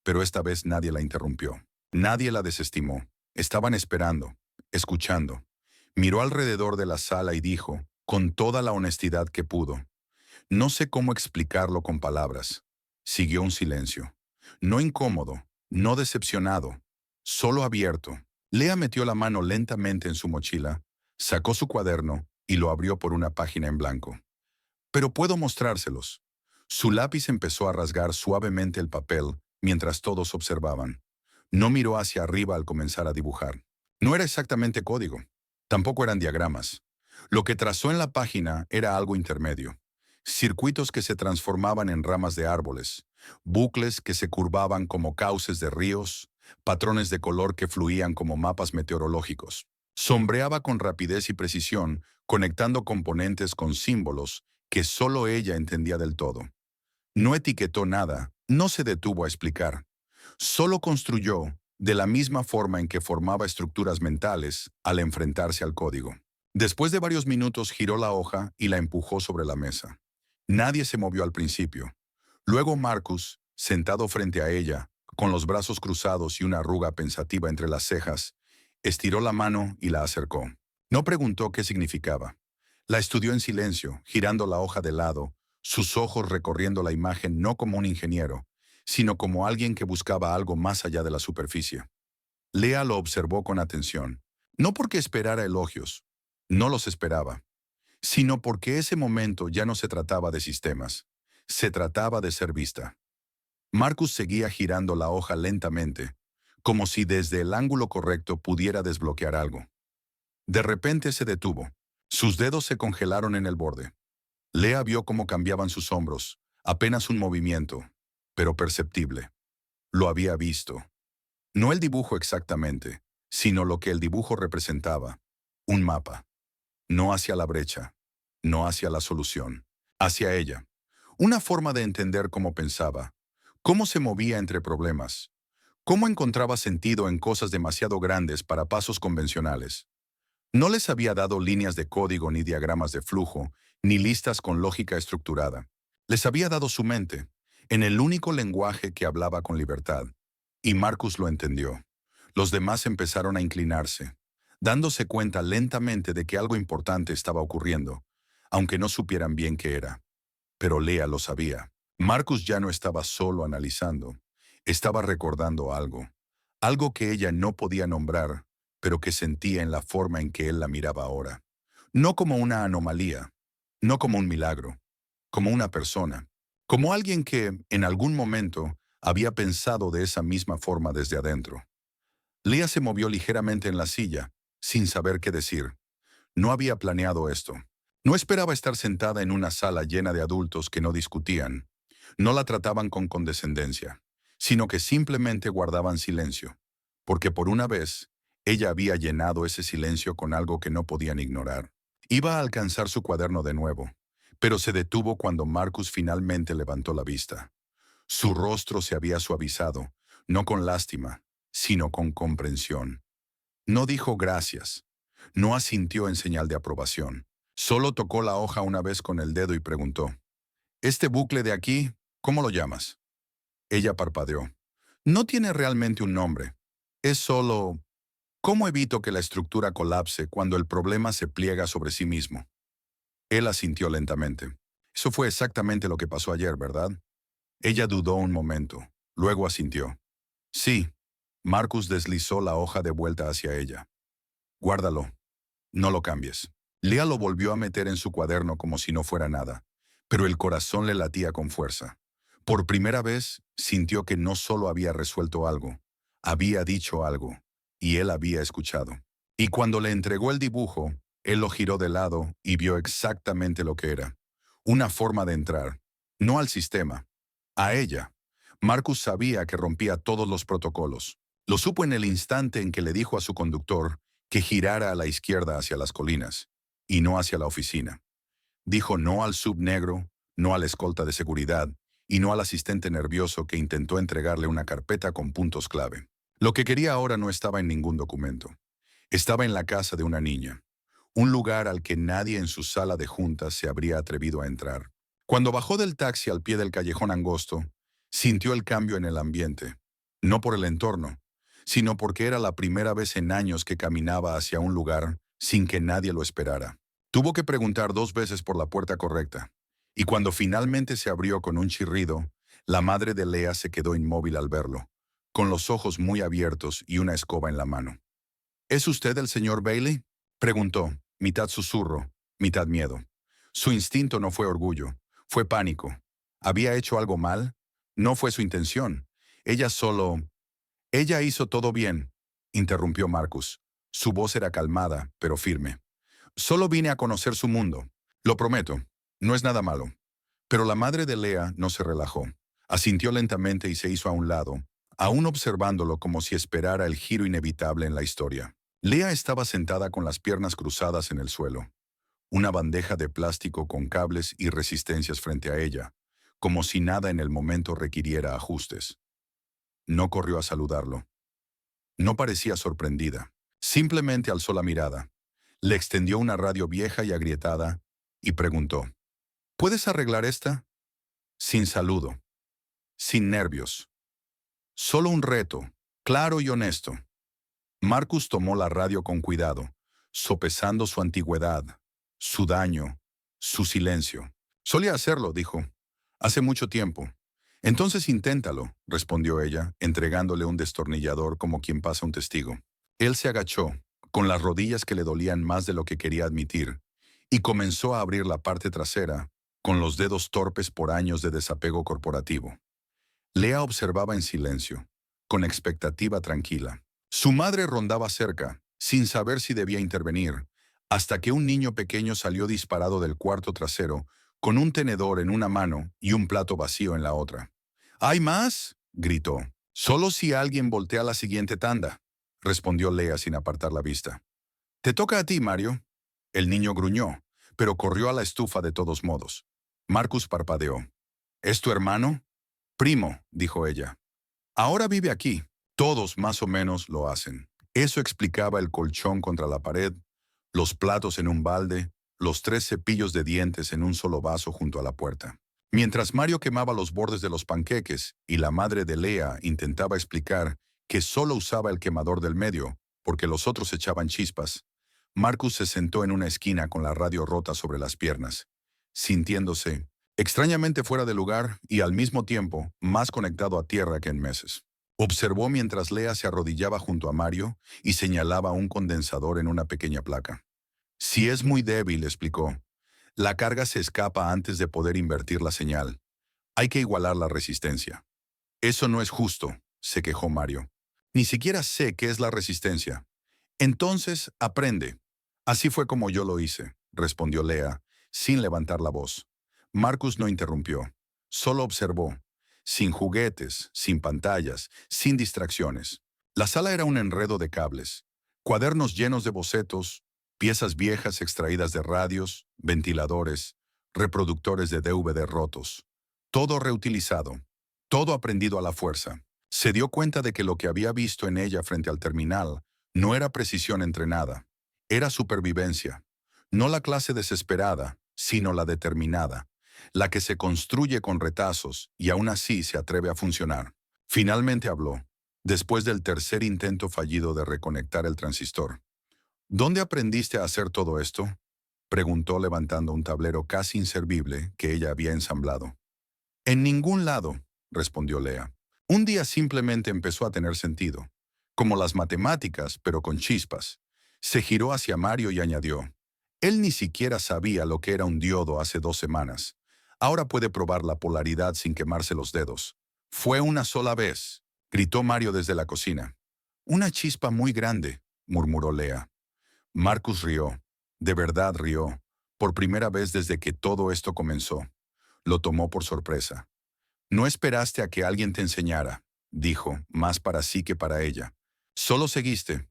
Pero esta vez nadie la interrumpió. Nadie la desestimó. Estaban esperando, escuchando. Miró alrededor de la sala y dijo, con toda la honestidad que pudo, no sé cómo explicarlo con palabras. Siguió un silencio. No incómodo, no decepcionado, solo abierto. Lea metió la mano lentamente en su mochila, sacó su cuaderno y lo abrió por una página en blanco. Pero puedo mostrárselos. Su lápiz empezó a rasgar suavemente el papel mientras todos observaban. No miró hacia arriba al comenzar a dibujar. No era exactamente código. Tampoco eran diagramas. Lo que trazó en la página era algo intermedio. Circuitos que se transformaban en ramas de árboles, bucles que se curvaban como cauces de ríos, patrones de color que fluían como mapas meteorológicos. Sombreaba con rapidez y precisión, conectando componentes con símbolos que solo ella entendía del todo. No etiquetó nada, no se detuvo a explicar. Solo construyó, de la misma forma en que formaba estructuras mentales al enfrentarse al código. Después de varios minutos giró la hoja y la empujó sobre la mesa. Nadie se movió al principio. Luego Marcus, sentado frente a ella, con los brazos cruzados y una arruga pensativa entre las cejas, estiró la mano y la acercó. No preguntó qué significaba. La estudió en silencio, girando la hoja de lado, sus ojos recorriendo la imagen no como un ingeniero, sino como alguien que buscaba algo más allá de la superficie. Lea lo observó con atención, no porque esperara elogios, no los esperaba, sino porque ese momento ya no se trataba de sistemas, se trataba de ser vista. Marcus seguía girando la hoja lentamente, como si desde el ángulo correcto pudiera desbloquear algo. De repente se detuvo. Sus dedos se congelaron en el borde. Lea vio cómo cambiaban sus hombros, apenas un movimiento, pero perceptible. Lo había visto. No el dibujo exactamente, sino lo que el dibujo representaba. Un mapa. No hacia la brecha, no hacia la solución, hacia ella. Una forma de entender cómo pensaba, cómo se movía entre problemas, cómo encontraba sentido en cosas demasiado grandes para pasos convencionales. No les había dado líneas de código ni diagramas de flujo, ni listas con lógica estructurada. Les había dado su mente, en el único lenguaje que hablaba con libertad. Y Marcus lo entendió. Los demás empezaron a inclinarse, dándose cuenta lentamente de que algo importante estaba ocurriendo, aunque no supieran bien qué era. Pero Lea lo sabía. Marcus ya no estaba solo analizando, estaba recordando algo, algo que ella no podía nombrar, pero que sentía en la forma en que él la miraba ahora. No como una anomalía, no como un milagro, como una persona, como alguien que, en algún momento, había pensado de esa misma forma desde adentro. Lea se movió ligeramente en la silla, sin saber qué decir. No había planeado esto. No esperaba estar sentada en una sala llena de adultos que no discutían. No la trataban con condescendencia, sino que simplemente guardaban silencio, porque por una vez, ella había llenado ese silencio con algo que no podían ignorar. Iba a alcanzar su cuaderno de nuevo, pero se detuvo cuando Marcus finalmente levantó la vista. Su rostro se había suavizado, no con lástima, sino con comprensión. No dijo gracias, no asintió en señal de aprobación. Solo tocó la hoja una vez con el dedo y preguntó, «¿Este bucle de aquí, cómo lo llamas?» Ella parpadeó. «No tiene realmente un nombre. Es solo... ¿Cómo evito que la estructura colapse cuando el problema se pliega sobre sí mismo?» Él asintió lentamente. «Eso fue exactamente lo que pasó ayer, ¿verdad?» Ella dudó un momento, luego asintió. «Sí». Marcus deslizó la hoja de vuelta hacia ella. «Guárdalo. No lo cambies». Lea lo volvió a meter en su cuaderno como si no fuera nada, pero el corazón le latía con fuerza. Por primera vez, sintió que no solo había resuelto algo, había dicho algo, y él había escuchado. Y cuando le entregó el dibujo, él lo giró de lado y vio exactamente lo que era. Una forma de entrar, no al sistema, a ella. Marcus sabía que rompía todos los protocolos. Lo supo en el instante en que le dijo a su conductor que girara a la izquierda hacia las colinas, y no hacia la oficina. Dijo no al sub negro, no a la escolta de seguridad, y no al asistente nervioso que intentó entregarle una carpeta con puntos clave. Lo que quería ahora no estaba en ningún documento. Estaba en la casa de una niña, un lugar al que nadie en su sala de juntas se habría atrevido a entrar. Cuando bajó del taxi al pie del callejón angosto, sintió el cambio en el ambiente, no por el entorno, sino porque era la primera vez en años que caminaba hacia un lugar sin que nadie lo esperara. Tuvo que preguntar 2 veces por la puerta correcta, y cuando finalmente se abrió con un chirrido, la madre de Lea se quedó inmóvil al verlo, con los ojos muy abiertos y una escoba en la mano. ¿Es usted el señor Bailey?, preguntó, mitad susurro, mitad miedo. Su instinto no fue orgullo, fue pánico. ¿Había hecho algo mal? No fue su intención. Ella solo... Ella hizo todo bien, interrumpió Marcus. Su voz era calmada, pero firme. Solo vine a conocer su mundo. Lo prometo, no es nada malo. Pero la madre de Lea no se relajó. Asintió lentamente y se hizo a un lado, aún observándolo como si esperara el giro inevitable en la historia. Lea estaba sentada con las piernas cruzadas en el suelo, una bandeja de plástico con cables y resistencias frente a ella, como si nada en el momento requiriera ajustes. No corrió a saludarlo. No parecía sorprendida. Simplemente alzó la mirada. Le extendió una radio vieja y agrietada y preguntó, ¿puedes arreglar esta? Sin saludo, sin nervios. Solo un reto, claro y honesto. Marcus tomó la radio con cuidado, sopesando su antigüedad, su daño, su silencio. Solía hacerlo, dijo. Hace mucho tiempo. Entonces inténtalo, respondió ella, entregándole un destornillador como quien pasa un testigo. Él se agachó, con las rodillas que le dolían más de lo que quería admitir, y comenzó a abrir la parte trasera, con los dedos torpes por años de desapego corporativo. Lea observaba en silencio, con expectativa tranquila. Su madre rondaba cerca, sin saber si debía intervenir, hasta que un niño pequeño salió disparado del cuarto trasero, con un tenedor en una mano y un plato vacío en la otra. ¿Hay más?, gritó. Solo si alguien voltea la siguiente tanda, respondió Lea sin apartar la vista. Te toca a ti, Mario. El niño gruñó, pero corrió a la estufa de todos modos. Marcus parpadeó. ¿Es tu hermano? Primo, dijo ella. Ahora vive aquí. Todos más o menos lo hacen. Eso explicaba el colchón contra la pared, los platos en un balde, los 3 cepillos de dientes en un solo vaso junto a la puerta. Mientras Mario quemaba los bordes de los panqueques y la madre de Lea intentaba explicar que solo usaba el quemador del medio, porque los otros echaban chispas, Marcus se sentó en una esquina con la radio rota sobre las piernas, sintiéndose extrañamente fuera de lugar y al mismo tiempo más conectado a tierra que en meses. Observó mientras Lea se arrodillaba junto a Mario y señalaba un condensador en una pequeña placa. Si es muy débil, explicó. La carga se escapa antes de poder invertir la señal. Hay que igualar la resistencia. Eso no es justo, se quejó Mario. Ni siquiera sé qué es la resistencia. Entonces, aprende. Así fue como yo lo hice, respondió Lea, sin levantar la voz. Marcus no interrumpió. Solo observó. Sin juguetes, sin pantallas, sin distracciones. La sala era un enredo de cables, cuadernos llenos de bocetos, piezas viejas extraídas de radios, ventiladores, reproductores de DVD rotos. Todo reutilizado, todo aprendido a la fuerza. Se dio cuenta de que lo que había visto en ella frente al terminal no era precisión entrenada, era supervivencia. No la clase desesperada, sino la determinada, la que se construye con retazos y aún así se atreve a funcionar. Finalmente habló, después del tercer intento fallido de reconectar el transistor. ¿Dónde aprendiste a hacer todo esto?, preguntó levantando un tablero casi inservible que ella había ensamblado. En ningún lado, respondió Lea. Un día simplemente empezó a tener sentido, como las matemáticas, pero con chispas. Se giró hacia Mario y añadió, él ni siquiera sabía lo que era un diodo hace 2 semanas. Ahora puede probar la polaridad sin quemarse los dedos. Fue una sola vez, gritó Mario desde la cocina. Una chispa muy grande, murmuró Lea. Marcus rió. De verdad rió. Por primera vez desde que todo esto comenzó. Lo tomó por sorpresa. No esperaste a que alguien te enseñara, dijo, más para sí que para ella. Solo seguiste.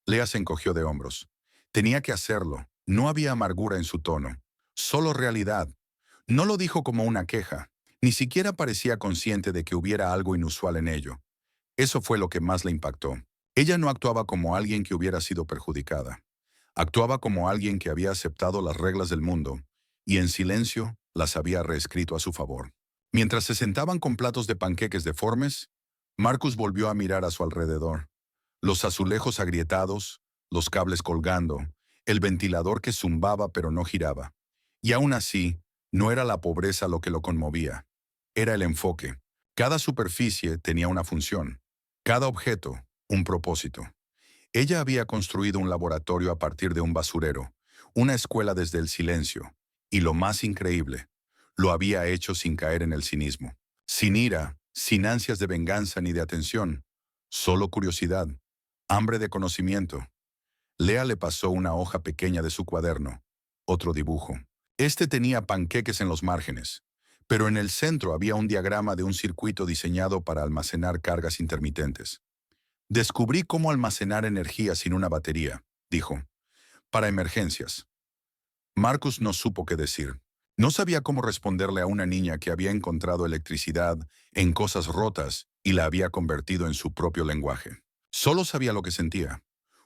Lea se encogió de hombros. Tenía que hacerlo. No había amargura en su tono. Solo realidad. No lo dijo como una queja. Ni siquiera parecía consciente de que hubiera algo inusual en ello. Eso fue lo que más le impactó. Ella no actuaba como alguien que hubiera sido perjudicada. Actuaba como alguien que había aceptado las reglas del mundo y en silencio las había reescrito a su favor. Mientras se sentaban con platos de panqueques deformes, Marcus volvió a mirar a su alrededor. Los azulejos agrietados, los cables colgando, el ventilador que zumbaba pero no giraba. Y aún así, no era la pobreza lo que lo conmovía. Era el enfoque. Cada superficie tenía una función. Cada objeto, un propósito. Ella había construido un laboratorio a partir de un basurero, una escuela desde el silencio. Y lo más increíble, lo había hecho sin caer en el cinismo. Sin ira, sin ansias de venganza ni de atención. Solo curiosidad, hambre de conocimiento. Lea le pasó una hoja pequeña de su cuaderno. Otro dibujo. Este tenía panqueques en los márgenes, pero en el centro había un diagrama de un circuito diseñado para almacenar cargas intermitentes. Descubrí cómo almacenar energía sin una batería, dijo. Para emergencias. Marcus no supo qué decir. No sabía cómo responderle a una niña que había encontrado electricidad en cosas rotas y la había convertido en su propio lenguaje. Solo sabía lo que sentía.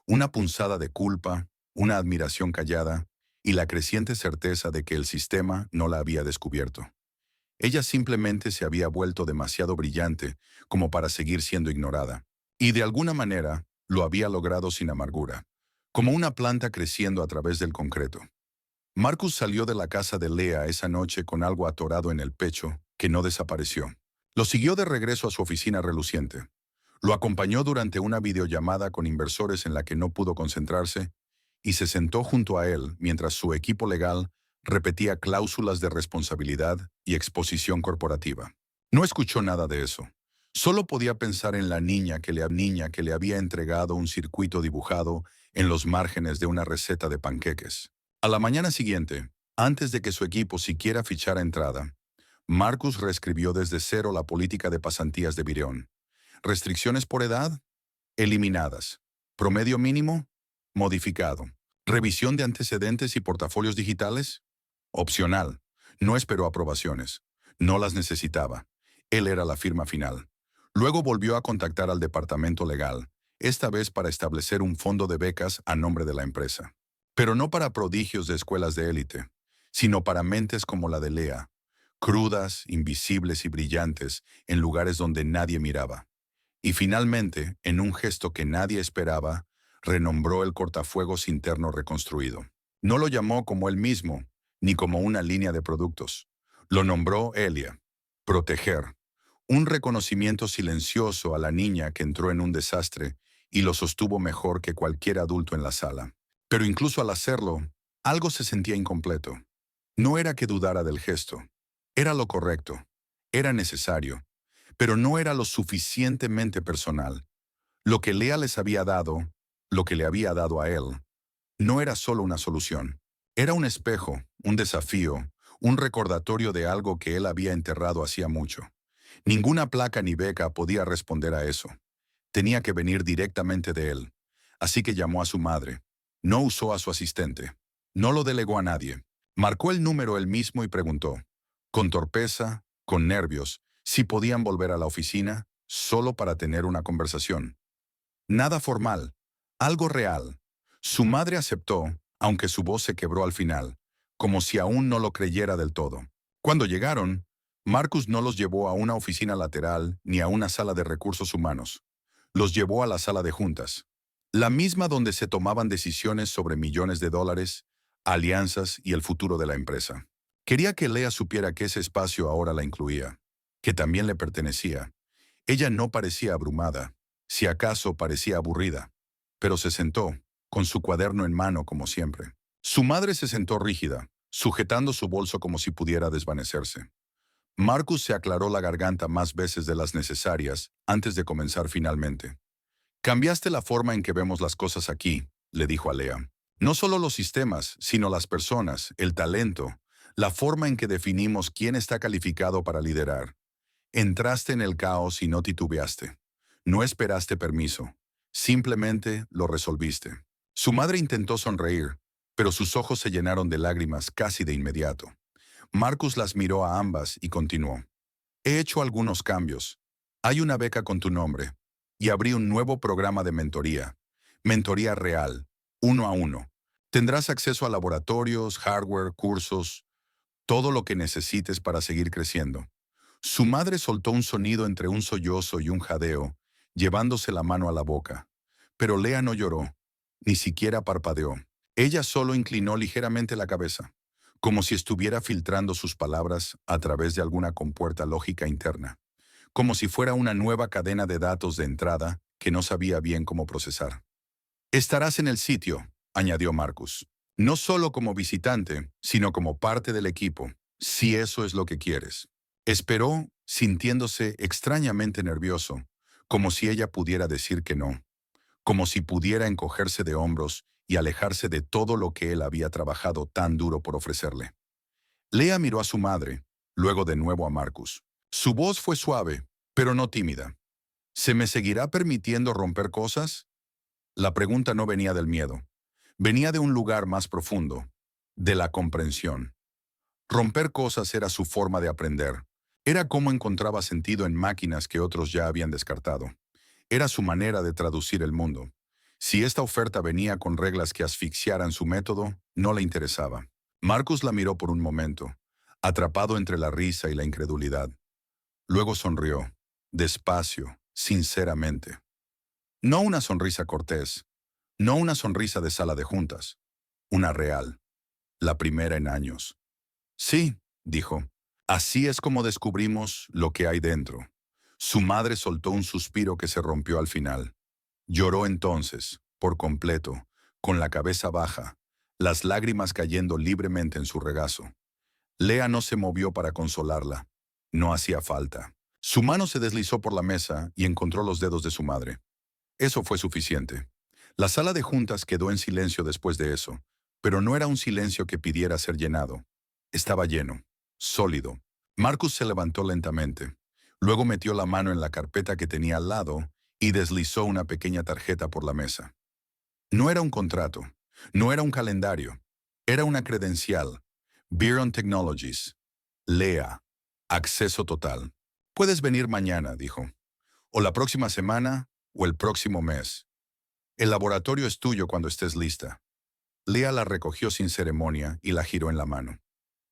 Una punzada de culpa, una admiración callada y la creciente certeza de que el sistema no la había descubierto. Ella simplemente se había vuelto demasiado brillante como para seguir siendo ignorada. Y de alguna manera lo había logrado sin amargura, como una planta creciendo a través del concreto. Marcus salió de la casa de Lea esa noche con algo atorado en el pecho que no desapareció. Lo siguió de regreso a su oficina reluciente. Lo acompañó durante una videollamada con inversores en la que no pudo concentrarse y se sentó junto a él mientras su equipo legal repetía cláusulas de responsabilidad y exposición corporativa. No escuchó nada de eso. Solo podía pensar en la niña que le había entregado un circuito dibujado en los márgenes de una receta de panqueques. A la mañana siguiente, antes de que su equipo siquiera fichara entrada, Marcus reescribió desde cero la política de pasantías de Virión. Restricciones por edad, eliminadas. Promedio mínimo, modificado. Revisión de antecedentes y portafolios digitales, opcional. No esperó aprobaciones. No las necesitaba. Él era la firma final. Luego volvió a contactar al departamento legal, esta vez para establecer un fondo de becas a nombre de la empresa. Pero no para prodigios de escuelas de élite, sino para mentes como la de Lea, crudas, invisibles y brillantes en lugares donde nadie miraba. Y finalmente, en un gesto que nadie esperaba, renombró el cortafuegos interno reconstruido. No lo llamó como él mismo, ni como una línea de productos. Lo nombró Elia. Proteger. Un reconocimiento silencioso a la niña que entró en un desastre y lo sostuvo mejor que cualquier adulto en la sala. Pero incluso al hacerlo, algo se sentía incompleto. No era que dudara del gesto. Era lo correcto. Era necesario. Pero no era lo suficientemente personal. Lo que Lea les había dado, lo que le había dado a él, no era solo una solución. Era un espejo, un desafío, un recordatorio de algo que él había enterrado hacía mucho. Ninguna placa ni beca podía responder a eso. Tenía que venir directamente de él. Así que llamó a su madre. No usó a su asistente. No lo delegó a nadie. Marcó el número él mismo y preguntó, con torpeza, con nervios, si podían volver a la oficina solo para tener una conversación. Nada formal, algo real. Su madre aceptó, aunque su voz se quebró al final, como si aún no lo creyera del todo. Cuando llegaron, Marcus no los llevó a una oficina lateral ni a una sala de recursos humanos. Los llevó a la sala de juntas, la misma donde se tomaban decisiones sobre millones de dólares, alianzas y el futuro de la empresa. Quería que Lea supiera que ese espacio ahora la incluía, que también le pertenecía. Ella no parecía abrumada, si acaso parecía aburrida, pero se sentó, con su cuaderno en mano como siempre. Su madre se sentó rígida, sujetando su bolso como si pudiera desvanecerse. Marcus se aclaró la garganta más veces de las necesarias antes de comenzar finalmente. Cambiaste la forma en que vemos las cosas aquí, le dijo a Lea. No solo los sistemas, sino las personas, el talento, la forma en que definimos quién está calificado para liderar. Entraste en el caos y no titubeaste. No esperaste permiso. Simplemente lo resolviste. Su madre intentó sonreír, pero sus ojos se llenaron de lágrimas casi de inmediato. Marcus las miró a ambas y continuó. He hecho algunos cambios. Hay una beca con tu nombre. Y abrí un nuevo programa de mentoría. Mentoría real, uno a uno. Tendrás acceso a laboratorios, hardware, cursos, todo lo que necesites para seguir creciendo. Su madre soltó un sonido entre un sollozo y un jadeo, llevándose la mano a la boca. Pero Lea no lloró, ni siquiera parpadeó. Ella solo inclinó ligeramente la cabeza, como si estuviera filtrando sus palabras a través de alguna compuerta lógica interna, como si fuera una nueva cadena de datos de entrada que no sabía bien cómo procesar. Estarás en el sitio, añadió Marcus. No solo como visitante, sino como parte del equipo, si eso es lo que quieres. Esperó, sintiéndose extrañamente nervioso, como si ella pudiera decir que no, como si pudiera encogerse de hombros y alejarse de todo lo que él había trabajado tan duro por ofrecerle. Lea miró a su madre, luego de nuevo a Marcus. Su voz fue suave, pero no tímida. ¿Se me seguirá permitiendo romper cosas? La pregunta no venía del miedo. Venía de un lugar más profundo, de la comprensión. Romper cosas era su forma de aprender. Era cómo encontraba sentido en máquinas que otros ya habían descartado. Era su manera de traducir el mundo. Si esta oferta venía con reglas que asfixiaran su método, no le interesaba. Marcus la miró por un momento, atrapado entre la risa y la incredulidad. Luego sonrió, despacio, sinceramente. No una sonrisa cortés, no una sonrisa de sala de juntas, una real, la primera en años. Sí, dijo, así es como descubrimos lo que hay dentro. Su madre soltó un suspiro que se rompió al final. Lloró entonces, por completo, con la cabeza baja, las lágrimas cayendo libremente en su regazo. Lea no se movió para consolarla. No hacía falta. Su mano se deslizó por la mesa y encontró los dedos de su madre. Eso fue suficiente. La sala de juntas quedó en silencio después de eso, pero no era un silencio que pidiera ser llenado. Estaba lleno, sólido. Marcus se levantó lentamente. Luego metió la mano en la carpeta que tenía al lado y deslizó una pequeña tarjeta por la mesa. No era un contrato, no era un calendario, era una credencial. Byron Technologies. Lea. Acceso total. Puedes venir mañana, dijo. O la próxima semana, o el próximo mes. El laboratorio es tuyo cuando estés lista. Lea la recogió sin ceremonia y la giró en la mano.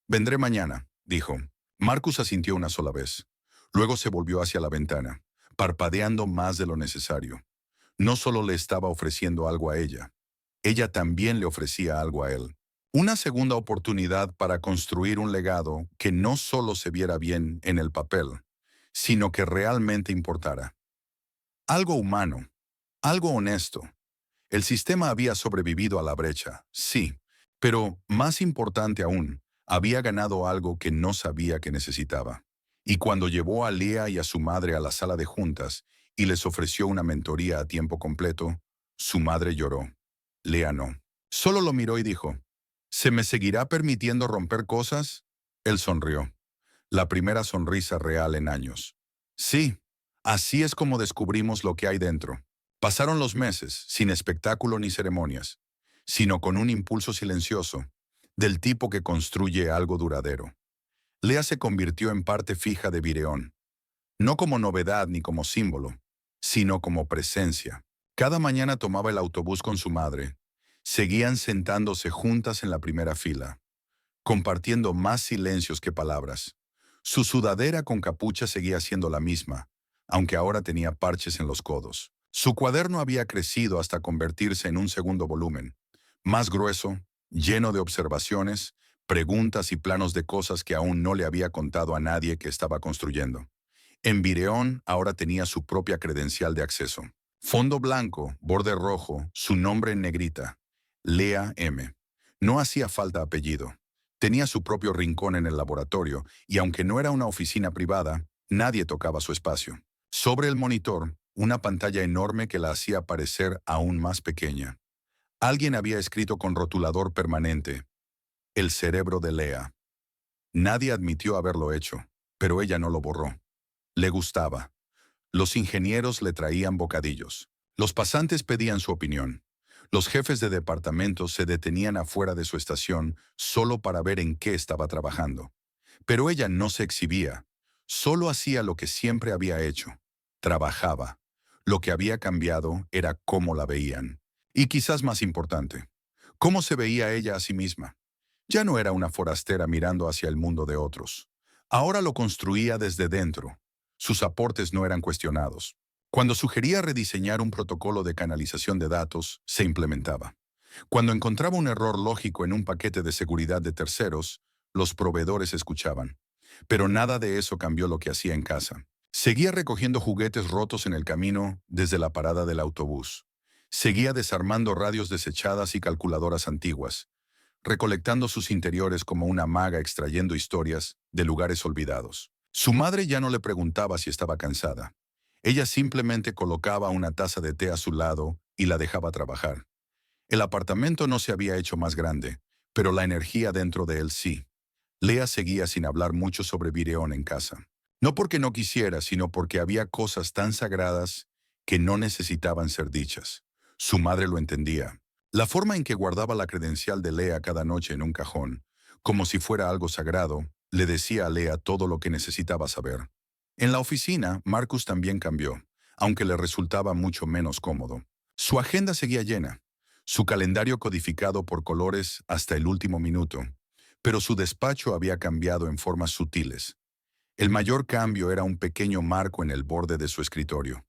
Vendré mañana, dijo. Marcus asintió una sola vez. Luego se volvió hacia la ventana, parpadeando más de lo necesario. No solo le estaba ofreciendo algo a ella también le ofrecía algo a él. Una segunda oportunidad para construir un legado que no solo se viera bien en el papel, sino que realmente importara. Algo humano, algo honesto. El sistema había sobrevivido a la brecha, sí, pero más importante aún, había ganado algo que no sabía que necesitaba. Y cuando llevó a Lea y a su madre a la sala de juntas y les ofreció una mentoría a tiempo completo, su madre lloró. Lea no. Solo lo miró y dijo, ¿se me seguirá permitiendo romper cosas? Él sonrió. La primera sonrisa real en años. Sí, así es como descubrimos lo que hay dentro. Pasaron los meses, sin espectáculo ni ceremonias, sino con un impulso silencioso, del tipo que construye algo duradero. Lea se convirtió en parte fija de Vireón, no como novedad ni como símbolo, sino como presencia. Cada mañana tomaba el autobús con su madre. Seguían sentándose juntas en la primera fila, compartiendo más silencios que palabras. Su sudadera con capucha seguía siendo la misma, aunque ahora tenía parches en los codos. Su cuaderno había crecido hasta convertirse en un segundo volumen, más grueso, lleno de observaciones, preguntas y planos de cosas que aún no le había contado a nadie que estaba construyendo. En Vireón ahora tenía su propia credencial de acceso. Fondo blanco, borde rojo, su nombre en negrita. Lea M. No hacía falta apellido. Tenía su propio rincón en el laboratorio y aunque no era una oficina privada, nadie tocaba su espacio. Sobre el monitor, una pantalla enorme que la hacía parecer aún más pequeña. Alguien había escrito con rotulador permanente, el cerebro de Lea. Nadie admitió haberlo hecho, pero ella no lo borró. Le gustaba. Los ingenieros le traían bocadillos. Los pasantes pedían su opinión. Los jefes de departamento se detenían afuera de su estación solo para ver en qué estaba trabajando. Pero ella no se exhibía. Solo hacía lo que siempre había hecho. Trabajaba. Lo que había cambiado era cómo la veían. Y quizás más importante, cómo se veía ella a sí misma. Ya no era una forastera mirando hacia el mundo de otros. Ahora lo construía desde dentro. Sus aportes no eran cuestionados. Cuando sugería rediseñar un protocolo de canalización de datos, se implementaba. Cuando encontraba un error lógico en un paquete de seguridad de terceros, los proveedores escuchaban. Pero nada de eso cambió lo que hacía en casa. Seguía recogiendo juguetes rotos en el camino desde la parada del autobús. Seguía desarmando radios desechadas y calculadoras antiguas, recolectando sus interiores como una maga extrayendo historias de lugares olvidados. Su madre ya no le preguntaba si estaba cansada. Ella simplemente colocaba una taza de té a su lado y la dejaba trabajar. El apartamento no se había hecho más grande, pero la energía dentro de él sí. Lea seguía sin hablar mucho sobre Vireón en casa. No porque no quisiera, sino porque había cosas tan sagradas que no necesitaban ser dichas. Su madre lo entendía. La forma en que guardaba la credencial de Lea cada noche en un cajón, como si fuera algo sagrado, le decía a Lea todo lo que necesitaba saber. En la oficina, Marcus también cambió, aunque le resultaba mucho menos cómodo. Su agenda seguía llena, su calendario codificado por colores hasta el último minuto, pero su despacho había cambiado en formas sutiles. El mayor cambio era un pequeño marco en el borde de su escritorio.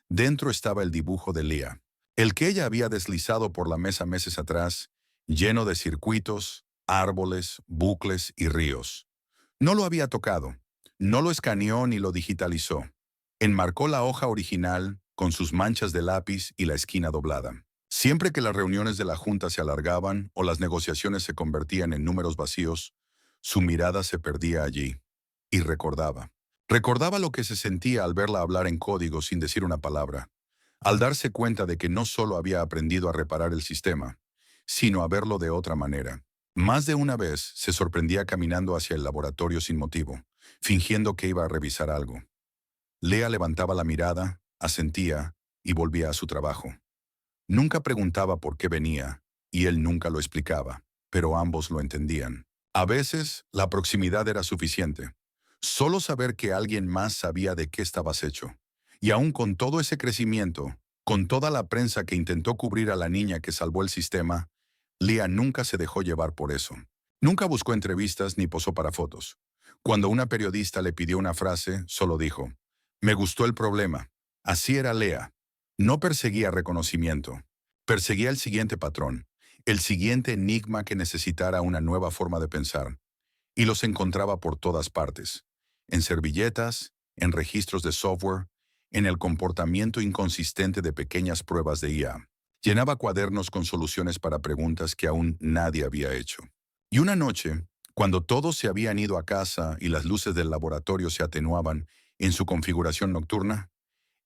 Dentro estaba el dibujo de Leah, el que ella había deslizado por la mesa meses atrás, lleno de circuitos, árboles, bucles y ríos. No lo había tocado, no lo escaneó ni lo digitalizó. Enmarcó la hoja original con sus manchas de lápiz y la esquina doblada. Siempre que las reuniones de la Junta se alargaban o las negociaciones se convertían en números vacíos, su mirada se perdía allí. Y recordaba. Recordaba lo que se sentía al verla hablar en código sin decir una palabra, al darse cuenta de que no solo había aprendido a reparar el sistema, sino a verlo de otra manera. Más de una vez se sorprendía caminando hacia el laboratorio sin motivo, fingiendo que iba a revisar algo. Leah levantaba la mirada, asentía y volvía a su trabajo. Nunca preguntaba por qué venía, y él nunca lo explicaba, pero ambos lo entendían. A veces, la proximidad era suficiente. Solo saber que alguien más sabía de qué estabas hecho. Y aún con todo ese crecimiento, con toda la prensa que intentó cubrir a la niña que salvó el sistema, Leah nunca se dejó llevar por eso. Nunca buscó entrevistas ni posó para fotos. Cuando una periodista le pidió una frase, solo dijo, «Me gustó el problema». Así era Leah. No perseguía reconocimiento. Perseguía el siguiente patrón, el siguiente enigma que necesitara una nueva forma de pensar. Y los encontraba por todas partes. En servilletas, en registros de software, en el comportamiento inconsistente de pequeñas pruebas de IA. Llenaba cuadernos con soluciones para preguntas que aún nadie había hecho. Y una noche, cuando todos se habían ido a casa y las luces del laboratorio se atenuaban en su configuración nocturna,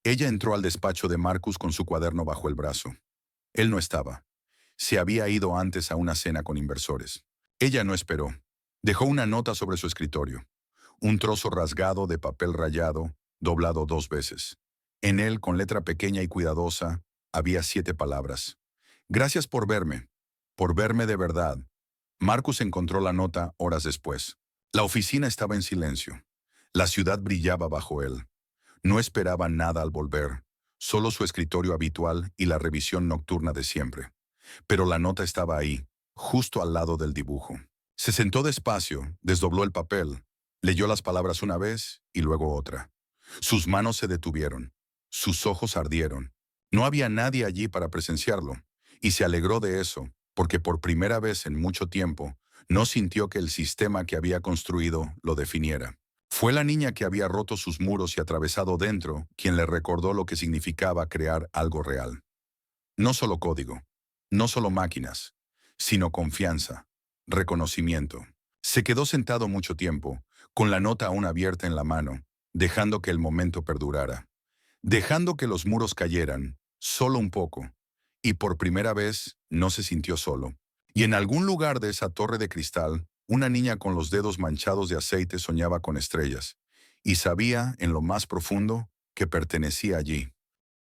ella entró al despacho de Marcus con su cuaderno bajo el brazo. Él no estaba. Se había ido antes a una cena con inversores. Ella no esperó. Dejó una nota sobre su escritorio. Un trozo rasgado de papel rayado, doblado 2 veces. En él, con letra pequeña y cuidadosa, había 7 palabras. Gracias por verme de verdad. Marcus encontró la nota horas después. La oficina estaba en silencio. La ciudad brillaba bajo él. No esperaba nada al volver, solo su escritorio habitual y la revisión nocturna de siempre. Pero la nota estaba ahí, justo al lado del dibujo. Se sentó despacio, desdobló el papel, leyó las palabras una vez y luego otra. Sus manos se detuvieron, sus ojos ardieron. No había nadie allí para presenciarlo, y se alegró de eso, porque por primera vez en mucho tiempo no sintió que el sistema que había construido lo definiera. Fue la niña que había roto sus muros y atravesado dentro quien le recordó lo que significaba crear algo real. No solo código, no solo máquinas, sino confianza, reconocimiento. Se quedó sentado mucho tiempo, con la nota aún abierta en la mano, dejando que el momento perdurara, dejando que los muros cayeran, solo un poco, y por primera vez no se sintió solo. Y en algún lugar de esa torre de cristal, una niña con los dedos manchados de aceite soñaba con estrellas, y sabía, en lo más profundo, que pertenecía allí.